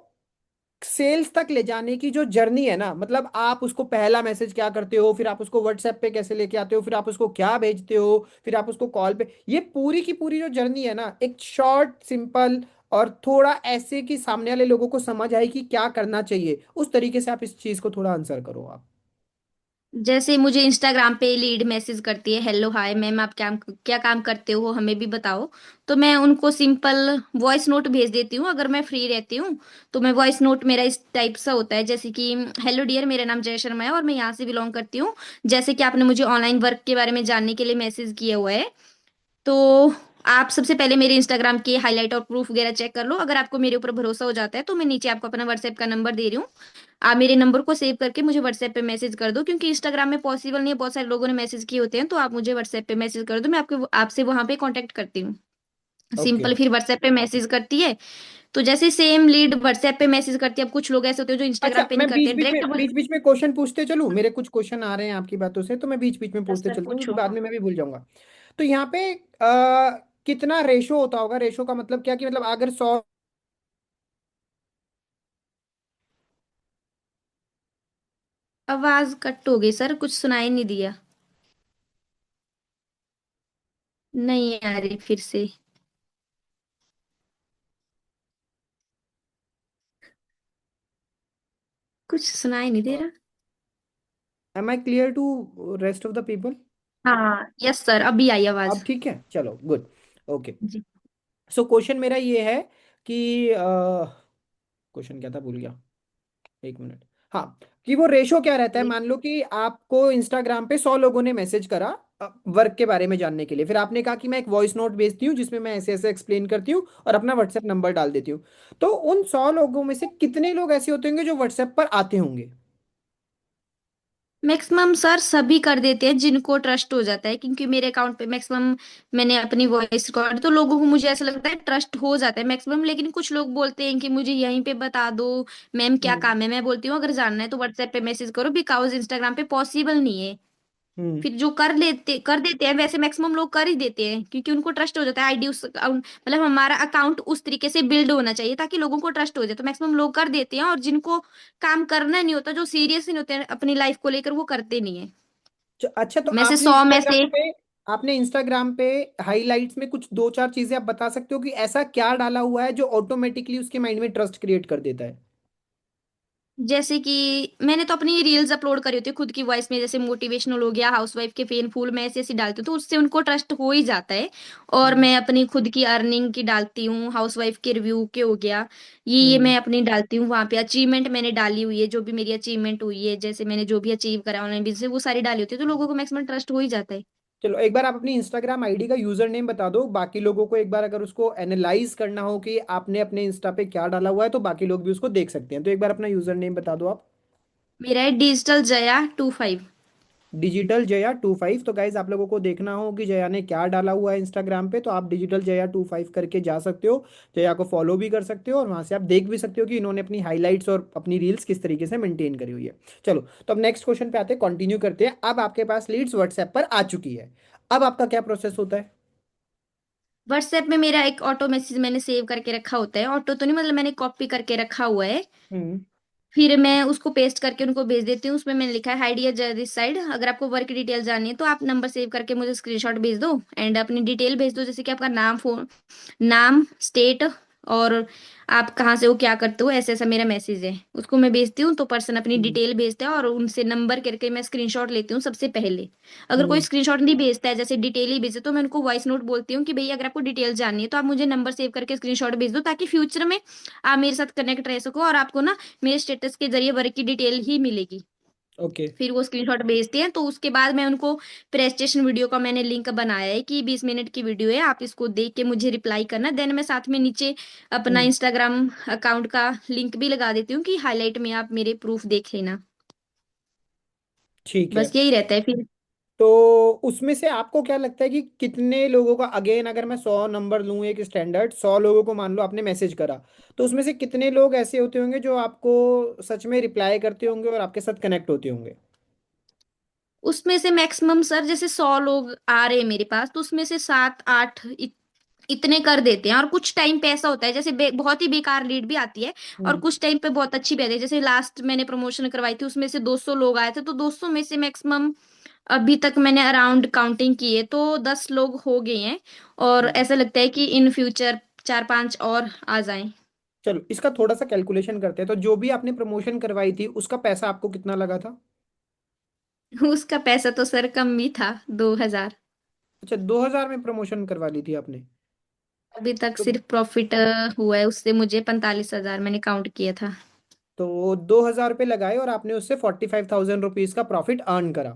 सेल्स तक ले जाने की जो जर्नी है ना, मतलब आप उसको पहला मैसेज क्या करते हो, फिर आप उसको व्हाट्सएप पे कैसे लेके आते हो, फिर आप उसको क्या भेजते हो, फिर आप उसको कॉल पे, ये पूरी की पूरी जो जर्नी है ना, एक शॉर्ट सिंपल और थोड़ा ऐसे कि सामने वाले लोगों को समझ आए कि क्या करना चाहिए, उस तरीके से आप इस चीज को थोड़ा आंसर करो आप। जैसे मुझे इंस्टाग्राम पे लीड मैसेज करती है, हेलो हाय मैम आप क्या क्या काम करते हो हमें भी बताओ। तो मैं उनको सिंपल वॉइस नोट भेज देती हूँ अगर मैं फ्री रहती हूँ। तो मैं वॉइस नोट मेरा इस टाइप सा होता है जैसे कि हेलो डियर मेरा नाम जय शर्मा है और मैं यहाँ से बिलोंग करती हूँ। जैसे कि आपने मुझे ऑनलाइन वर्क के बारे में जानने के लिए मैसेज किया हुआ है, तो आप सबसे पहले मेरे इंस्टाग्राम के हाईलाइट और प्रूफ वगैरह चेक कर लो। अगर आपको मेरे ऊपर भरोसा हो जाता है तो मैं नीचे आपको अपना व्हाट्सएप का नंबर दे रही हूँ, आप मेरे नंबर को सेव करके मुझे व्हाट्सएप पे मैसेज कर दो, क्योंकि इंस्टाग्राम में पॉसिबल नहीं है, बहुत सारे लोगों ने मैसेज किए होते हैं। तो आप मुझे व्हाट्सएप पे मैसेज कर दो, मैं आपके आपसे वहां पे कांटेक्ट करती हूँ। ओके। सिंपल, फिर व्हाट्सएप पे मैसेज करती है। तो जैसे सेम लीड व्हाट्सएप पे मैसेज करती है, अब कुछ लोग ऐसे होते हैं जो अच्छा, इंस्टाग्राम पे नहीं मैं करते बीच हैं बीच में डायरेक्ट। बीच बीच में क्वेश्चन पूछते चलूं, मेरे कुछ क्वेश्चन आ रहे हैं आपकी बातों से, तो मैं बीच बीच में पूछते सर चलता हूँ, क्योंकि पूछो। बाद में मैं भी भूल जाऊंगा। तो यहाँ पे कितना रेशो होता होगा, रेशो का मतलब क्या, कि मतलब अगर 100। आवाज कट हो गई सर, कुछ सुनाई नहीं दिया। नहीं आ रही फिर से, कुछ सुनाई नहीं दे रहा। Am I clear to rest of the people? हाँ यस सर, अभी आई आवाज। अब ठीक है, चलो, गुड। ओके। जी। सो क्वेश्चन मेरा ये है कि क्वेश्चन क्या था, भूल गया, एक मिनट। हाँ, कि वो रेशो क्या रहता है, जी। मान लो कि आपको इंस्टाग्राम पे 100 लोगों ने मैसेज करा वर्क के बारे में जानने के लिए, फिर आपने कहा कि मैं एक वॉइस नोट भेजती हूँ जिसमें मैं ऐसे ऐसे एक्सप्लेन करती हूँ और अपना व्हाट्सएप नंबर डाल देती हूँ। तो उन 100 लोगों में से कितने लोग ऐसे होते होंगे जो व्हाट्सएप पर आते होंगे? मैक्सिमम सर सभी कर देते हैं जिनको ट्रस्ट हो जाता है, क्योंकि मेरे अकाउंट पे मैक्सिमम मैंने अपनी वॉइस रिकॉर्ड, तो लोगों को मुझे ऐसा लगता है ट्रस्ट हो जाता है मैक्सिमम। लेकिन कुछ लोग बोलते हैं कि मुझे यहीं पे बता दो मैम क्या हम्म। काम है, मैं बोलती हूँ अगर जानना है तो व्हाट्सएप पे मैसेज करो, बिकॉज इंस्टाग्राम पे पॉसिबल नहीं है। हम्म। फिर जो कर देते हैं वैसे मैक्सिमम लोग कर ही देते हैं, क्योंकि उनको ट्रस्ट हो जाता है आईडी उस अकाउंट, मतलब हमारा अकाउंट उस तरीके से बिल्ड होना चाहिए ताकि लोगों को ट्रस्ट हो जाए, तो मैक्सिमम लोग कर देते हैं। और जिनको काम करना नहीं होता, जो सीरियस नहीं होते हैं अपनी लाइफ को लेकर, वो करते नहीं है। अच्छा, तो में से 100 में से आपने इंस्टाग्राम पे हाइलाइट्स में कुछ दो चार चीजें आप बता सकते हो कि ऐसा क्या डाला हुआ है जो ऑटोमेटिकली उसके माइंड में ट्रस्ट क्रिएट कर देता है? जैसे कि मैंने तो अपनी रील्स अपलोड करी होती है खुद की वॉइस में, जैसे मोटिवेशनल हो गया, हाउसवाइफ के फेन फूल, मैं ऐसी ऐसी डालती हूँ तो उससे उनको ट्रस्ट हो ही जाता है। और हम्म। मैं अपनी खुद की अर्निंग की डालती हूँ, हाउसवाइफ के रिव्यू के हो गया, ये हम्म। मैं अपनी डालती हूँ। वहां पे अचीवमेंट मैंने डाली हुई है, जो भी मेरी अचीवमेंट हुई है, जैसे मैंने जो भी अचीव करा ऑनलाइन बिजनेस, वो सारी डाली होती है, तो लोगों को मैक्सिमम ट्रस्ट हो ही जाता है। चलो, एक बार आप अपनी इंस्टाग्राम आईडी का यूजर नेम बता दो, बाकी लोगों को एक बार अगर उसको एनालाइज करना हो कि आपने अपने इंस्टा पे क्या डाला हुआ है तो बाकी लोग भी उसको देख सकते हैं, तो एक बार अपना यूजर नेम बता दो आप। मेरा है डिजिटल जया 25। डिजिटल जया 25। तो गाइज आप लोगों को देखना हो कि जया ने क्या डाला हुआ है इंस्टाग्राम पे, तो आप डिजिटल जया 25 करके जा सकते हो, जया को फॉलो भी कर सकते हो और वहां से आप देख भी सकते हो कि इन्होंने अपनी हाइलाइट्स और अपनी रील्स किस तरीके से मेंटेन करी हुई है। चलो, तो अब नेक्स्ट क्वेश्चन पे आते हैं, कंटिन्यू करते हैं। अब आपके पास लीड्स व्हाट्सएप पर आ चुकी है, अब आपका क्या प्रोसेस होता है? व्हाट्सएप में मेरा एक ऑटो मैसेज मैंने सेव करके रखा होता है, ऑटो तो नहीं मतलब मैंने कॉपी करके रखा हुआ है। हम्म। फिर मैं उसको पेस्ट करके उनको भेज देती हूँ। उसमें मैंने लिखा है हाइडिया दिस साइड, अगर आपको वर्क डिटेल जाननी है तो आप नंबर सेव करके मुझे स्क्रीनशॉट भेज दो एंड अपनी डिटेल भेज दो, जैसे कि आपका नाम, फोन नाम, स्टेट, और आप कहाँ से हो, क्या करते हो, ऐसे ऐसा मेरा मैसेज है। उसको मैं भेजती हूँ तो पर्सन अपनी हम्म। डिटेल भेजता है और उनसे नंबर करके मैं स्क्रीनशॉट लेती हूँ सबसे पहले। अगर कोई हम्म। स्क्रीनशॉट नहीं भेजता है, जैसे डिटेल ही भेजे, तो मैं उनको वॉइस नोट बोलती हूँ कि भैया अगर आपको डिटेल जाननी है तो आप मुझे नंबर सेव करके स्क्रीनशॉट भेज दो, ताकि फ्यूचर में आप मेरे साथ कनेक्ट रह सको और आपको ना मेरे स्टेटस के जरिए वर्क की डिटेल ही मिलेगी। ओके। फिर वो स्क्रीनशॉट भेजते हैं तो उसके बाद मैं उनको प्रेजेंटेशन वीडियो का मैंने लिंक बनाया है कि 20 मिनट की वीडियो है, आप इसको देख के मुझे रिप्लाई करना। देन मैं साथ में नीचे अपना हम्म। इंस्टाग्राम अकाउंट का लिंक भी लगा देती हूँ कि हाईलाइट में आप मेरे प्रूफ देख लेना। ठीक है। बस यही रहता है फिर। तो उसमें से आपको क्या लगता है कि कितने लोगों का, अगेन अगर मैं 100 नंबर लूँ, एक स्टैंडर्ड 100 लोगों को मान लो आपने मैसेज करा, तो उसमें से कितने लोग ऐसे होते होंगे जो आपको सच में रिप्लाई करते होंगे और आपके साथ कनेक्ट होते होंगे? उसमें से मैक्सिमम सर जैसे 100 लोग आ रहे हैं मेरे पास, तो उसमें से 7 8 इतने कर देते हैं। और कुछ टाइम पे ऐसा होता है जैसे बहुत ही बेकार लीड भी आती है, और हम्म। कुछ टाइम पे बहुत अच्छी भी आती है। जैसे लास्ट मैंने प्रमोशन करवाई थी, उसमें से 200 लोग आए थे, तो 200 में से मैक्सिमम अभी तक मैंने अराउंड काउंटिंग की है तो 10 लोग हो गए हैं। और हम्म। ऐसा लगता है कि इन फ्यूचर 4 5 और आ जाएं। चलो, इसका थोड़ा सा कैलकुलेशन करते हैं। तो जो भी आपने प्रमोशन करवाई थी उसका पैसा आपको कितना लगा था? उसका पैसा तो सर कम ही था, 2,000। अच्छा, 2000 में प्रमोशन करवा ली थी आपने? अभी तक तो सिर्फ प्रॉफिट हुआ है उससे मुझे 45,000 मैंने काउंट किया था। 2000 रुपये लगाए और आपने उससे 45,000 रुपीज का प्रॉफिट अर्न करा।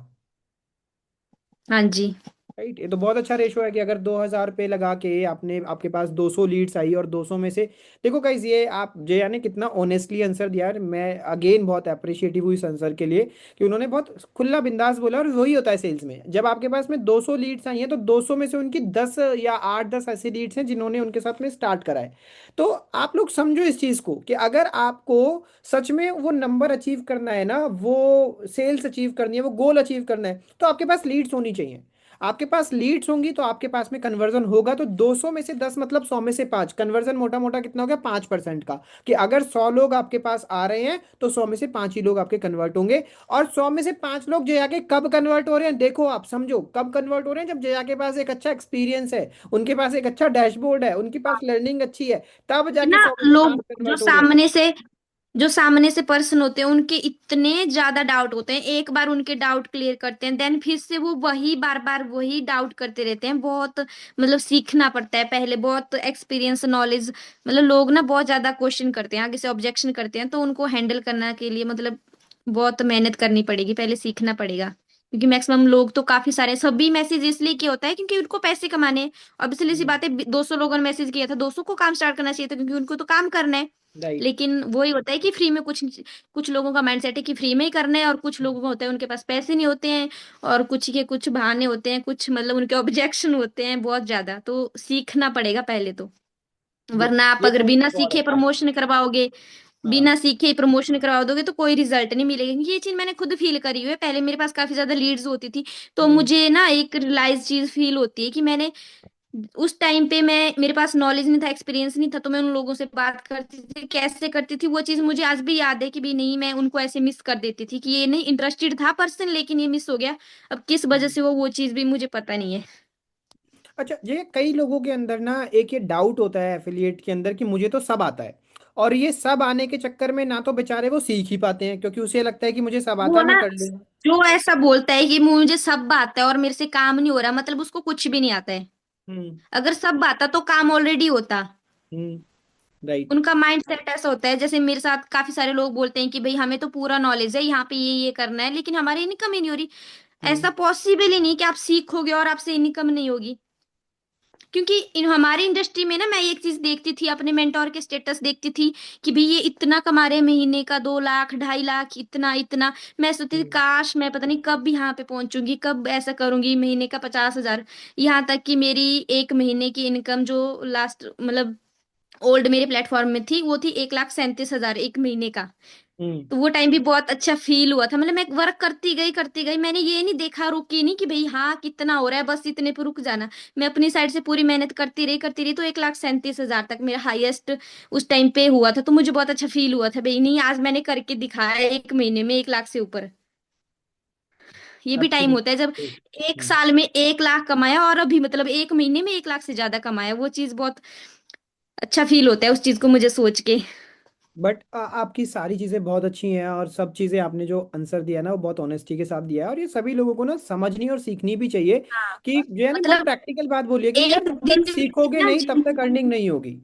हाँ जी। राइट, ये तो बहुत अच्छा रेशो है कि अगर 2000 रुपये लगा के आपने, आपके पास 200 लीड्स आई और 200 में से, देखो गाइज, ये आप जया ने कितना ऑनेस्टली आंसर दिया है, मैं अगेन बहुत अप्रिशिएटिव हुई इस आंसर के लिए कि उन्होंने बहुत खुला बिंदास बोला। और वही होता है सेल्स में, जब आपके पास में 200 लीड्स आई हैं तो 200 में से उनकी 10 या 8 10 ऐसी लीड्स हैं जिन्होंने उनके साथ में स्टार्ट करा है। तो आप लोग समझो इस चीज़ को कि अगर आपको सच में वो नंबर अचीव करना है ना, वो सेल्स अचीव करनी है, वो गोल अचीव करना है, तो आपके पास लीड्स होनी चाहिए। आपके पास लीड्स होंगी तो आपके पास में कन्वर्जन होगा। तो 200 में से 10 मतलब 100 में से 5, कन्वर्जन मोटा मोटा कितना हो गया, 5% का। कि अगर 100 लोग आपके पास आ रहे हैं तो 100 में से 5 ही लोग आपके कन्वर्ट होंगे। और 100 में से 5 लोग जया के कब कन्वर्ट हो रहे हैं, देखो आप समझो कब कन्वर्ट हो रहे हैं, जब जया के पास एक अच्छा एक्सपीरियंस है, उनके पास एक अच्छा डैशबोर्ड है, उनके पास लर्निंग अच्छी है, तब कि जाके ना 100 में से 5 लोग कन्वर्ट हो रहे हैं। जो सामने से पर्सन होते हैं उनके इतने ज्यादा डाउट होते हैं, एक बार उनके डाउट क्लियर करते हैं देन फिर से वो वही बार बार वही डाउट करते रहते हैं। बहुत मतलब सीखना पड़ता है पहले, बहुत एक्सपीरियंस नॉलेज, मतलब लोग ना बहुत ज्यादा क्वेश्चन करते हैं, आगे से ऑब्जेक्शन करते हैं, तो उनको हैंडल करने के लिए मतलब बहुत मेहनत करनी पड़ेगी, पहले सीखना पड़ेगा। क्योंकि मैक्सिमम लोग तो काफी सारे सभी मैसेज इसलिए किया होता है क्योंकि उनको पैसे कमाने हैं। अब इसलिए सी बात है, 200 लोगों ने मैसेज किया था, 200 को काम स्टार्ट करना चाहिए था क्योंकि उनको तो काम करना है। राइट। लेकिन वही होता है कि फ्री में कुछ, कुछ लोगों का माइंडसेट है कि फ्री में ही करना है, और कुछ लोगों का होता है उनके पास पैसे नहीं होते हैं, और कुछ के कुछ बहाने होते हैं, कुछ मतलब उनके ऑब्जेक्शन होते हैं बहुत ज्यादा। तो सीखना पड़ेगा पहले तो, गुड, वरना आप ये अगर तो बिना बहुत सीखे अच्छा है। प्रमोशन करवाओगे, हाँ। बिना सीखे प्रमोशन करवा दोगे तो कोई रिजल्ट नहीं मिलेगा। क्योंकि ये चीज मैंने खुद फील करी हुई है, पहले मेरे पास काफी ज्यादा लीड्स होती थी, तो हम्म। मुझे ना एक रियलाइज चीज फील होती है कि मैंने उस टाइम पे मैं, मेरे पास नॉलेज नहीं था, एक्सपीरियंस नहीं था, तो मैं उन लोगों से बात करती थी, कैसे करती थी वो चीज मुझे आज भी याद है कि भी नहीं, मैं उनको ऐसे मिस कर देती थी कि ये नहीं इंटरेस्टेड था पर्सन, लेकिन ये मिस हो गया। अब किस वजह से वो चीज भी मुझे पता नहीं है। अच्छा, ये कई लोगों के अंदर ना एक ये डाउट होता है एफिलिएट के अंदर कि मुझे तो सब आता है, और ये सब आने के चक्कर में ना तो बेचारे वो सीख ही पाते हैं, क्योंकि उसे लगता है कि मुझे सब आता वो है, मैं ना, कर लूंगा। जो ऐसा बोलता है कि मुझे सब आता है और मेरे से काम नहीं हो रहा, मतलब उसको कुछ भी नहीं आता है। हम्म। अगर सब आता तो काम ऑलरेडी होता। हम्म। राइट। उनका माइंड सेट ऐसा होता है, जैसे मेरे साथ काफी सारे लोग बोलते हैं कि भाई हमें तो पूरा नॉलेज है, यहाँ पे ये करना है, लेकिन हमारी इनकम ही नहीं हो रही। हम्म। ऐसा पॉसिबल ही नहीं कि आप सीखोगे और आपसे इनकम नहीं होगी। क्योंकि इन हमारी इंडस्ट्री में ना, मैं एक चीज देखती थी, अपने मेंटोर के स्टेटस देखती थी कि भाई ये इतना कमा रहे हैं महीने का, 2 लाख 2.5 लाख, इतना इतना। मैं सोचती थी हम्म। काश मैं पता नहीं कब यहाँ पे पहुंचूंगी, कब ऐसा करूंगी, महीने का 50,000। यहाँ तक कि मेरी एक महीने की इनकम जो लास्ट मतलब ओल्ड मेरे प्लेटफॉर्म में थी, वो थी 1,37,000 एक महीने का। हम्म। तो वो टाइम भी बहुत अच्छा फील हुआ था, मतलब मैं वर्क करती गई, मैंने ये नहीं देखा, रुकी नहीं कि भाई हाँ कितना हो रहा है बस इतने पे रुक जाना। मैं अपनी साइड से पूरी मेहनत करती रही, तो 1,37,000 तक मेरा हाईएस्ट उस टाइम पे हुआ था। तो मुझे बहुत अच्छा फील हुआ था भाई, नहीं आज मैंने करके दिखाया, एक महीने में 1 लाख से ऊपर। ये भी टाइम होता है जब एब्सोल्युटली। एक साल में 1 लाख कमाया, और अभी मतलब एक महीने में 1 लाख से ज्यादा कमाया, वो चीज बहुत अच्छा फील होता है उस चीज को मुझे सोच के। बट आपकी सारी चीज़ें बहुत अच्छी हैं, और सब चीज़ें आपने जो आंसर दिया ना वो बहुत ऑनेस्टी के साथ दिया है, और ये सभी लोगों को ना समझनी और सीखनी भी चाहिए हाँ, कि जो है ना बहुत मतलब प्रैक्टिकल बात बोली है कि यार एक जब दिन तक सीखोगे ना नहीं तब तक अर्निंग नहीं होगी।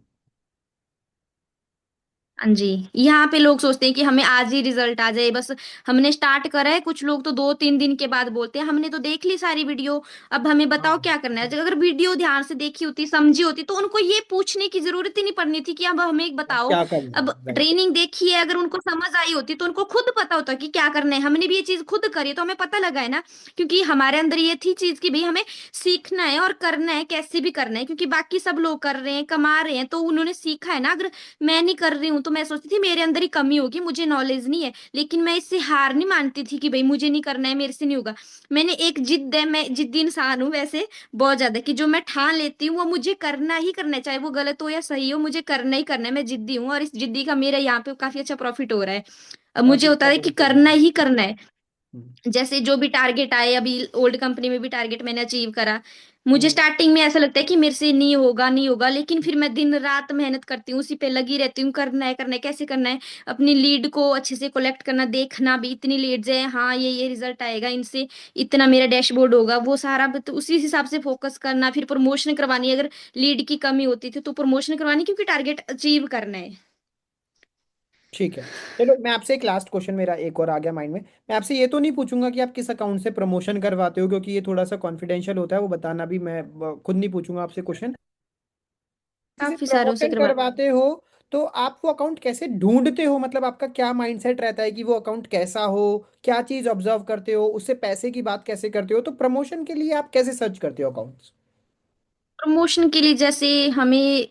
हाँ जी, यहाँ पे लोग सोचते हैं कि हमें आज ही रिजल्ट आ जाए बस, हमने स्टार्ट करा है। कुछ लोग तो 2-3 दिन के बाद बोलते हैं हमने तो देख ली सारी वीडियो, अब हमें बताओ हाँ। क्या करना है। अगर वीडियो ध्यान से देखी होती, समझी होती, तो उनको ये पूछने की जरूरत ही नहीं पड़नी थी कि अब हमें एक अब बताओ। क्या करना अब है, राइट। ट्रेनिंग देखी है, अगर उनको समझ आई होती तो उनको खुद पता होता कि क्या करना है। हमने भी ये चीज खुद करी है, तो हमें पता लगा है ना, क्योंकि हमारे अंदर ये थी चीज कि भाई हमें सीखना है और करना है, कैसे भी करना है, क्योंकि बाकी सब लोग कर रहे हैं, कमा रहे हैं, तो उन्होंने सीखा है ना। अगर मैं नहीं कर रही हूँ तो मैं सोचती थी मेरे अंदर ही कमी होगी, मुझे नॉलेज नहीं है, लेकिन मैं इससे हार नहीं मानती थी कि भाई मुझे नहीं करना है, मेरे से नहीं होगा। मैंने एक जिद है, मैं जिद्दी इंसान हूँ वैसे बहुत ज्यादा, कि जो मैं ठान लेती हूँ वो मुझे करना ही करना है, चाहे वो गलत हो या सही हो, मुझे करना ही करना है। मैं जिद्दी हूँ, और इस जिद्दी का मेरा यहाँ पे काफी अच्छा प्रॉफिट हो रहा है। अब मुझे काफी होता अच्छा है कि पॉइंट है। करना ही करना है। हम्म। जैसे जो भी टारगेट आए, अभी ओल्ड कंपनी में भी टारगेट मैंने अचीव करा। मुझे हम्म। स्टार्टिंग में ऐसा लगता है कि मेरे से नहीं होगा नहीं होगा, लेकिन फिर मैं दिन रात मेहनत करती हूँ, उसी पे लगी रहती हूँ, करना है कैसे करना है, अपनी लीड को अच्छे से कलेक्ट करना, देखना भी इतनी लीड्स है, हाँ ये रिजल्ट आएगा इनसे, इतना मेरा डैशबोर्ड होगा, वो सारा तो उसी हिसाब से फोकस करना। फिर प्रमोशन करवानी, अगर लीड की कमी होती थी तो प्रमोशन करवानी, क्योंकि टारगेट अचीव करना है। ठीक है। चलो, मैं आपसे एक लास्ट क्वेश्चन, मेरा एक और आ गया माइंड में। मैं आपसे ये तो नहीं पूछूंगा कि आप किस अकाउंट से प्रमोशन करवाते हो, क्योंकि ये थोड़ा सा कॉन्फिडेंशियल होता है, वो बताना भी मैं खुद नहीं पूछूंगा आपसे क्वेश्चन। किसी से काफी सारों से प्रमोशन करवा। करवाते हो तो आप वो अकाउंट कैसे ढूंढते हो, मतलब आपका क्या माइंडसेट रहता है कि वो अकाउंट कैसा हो, क्या चीज ऑब्जर्व करते हो, उससे पैसे की बात कैसे करते हो, तो प्रमोशन के लिए आप कैसे सर्च करते हो अकाउंट्स? प्रमोशन के लिए जैसे हमें,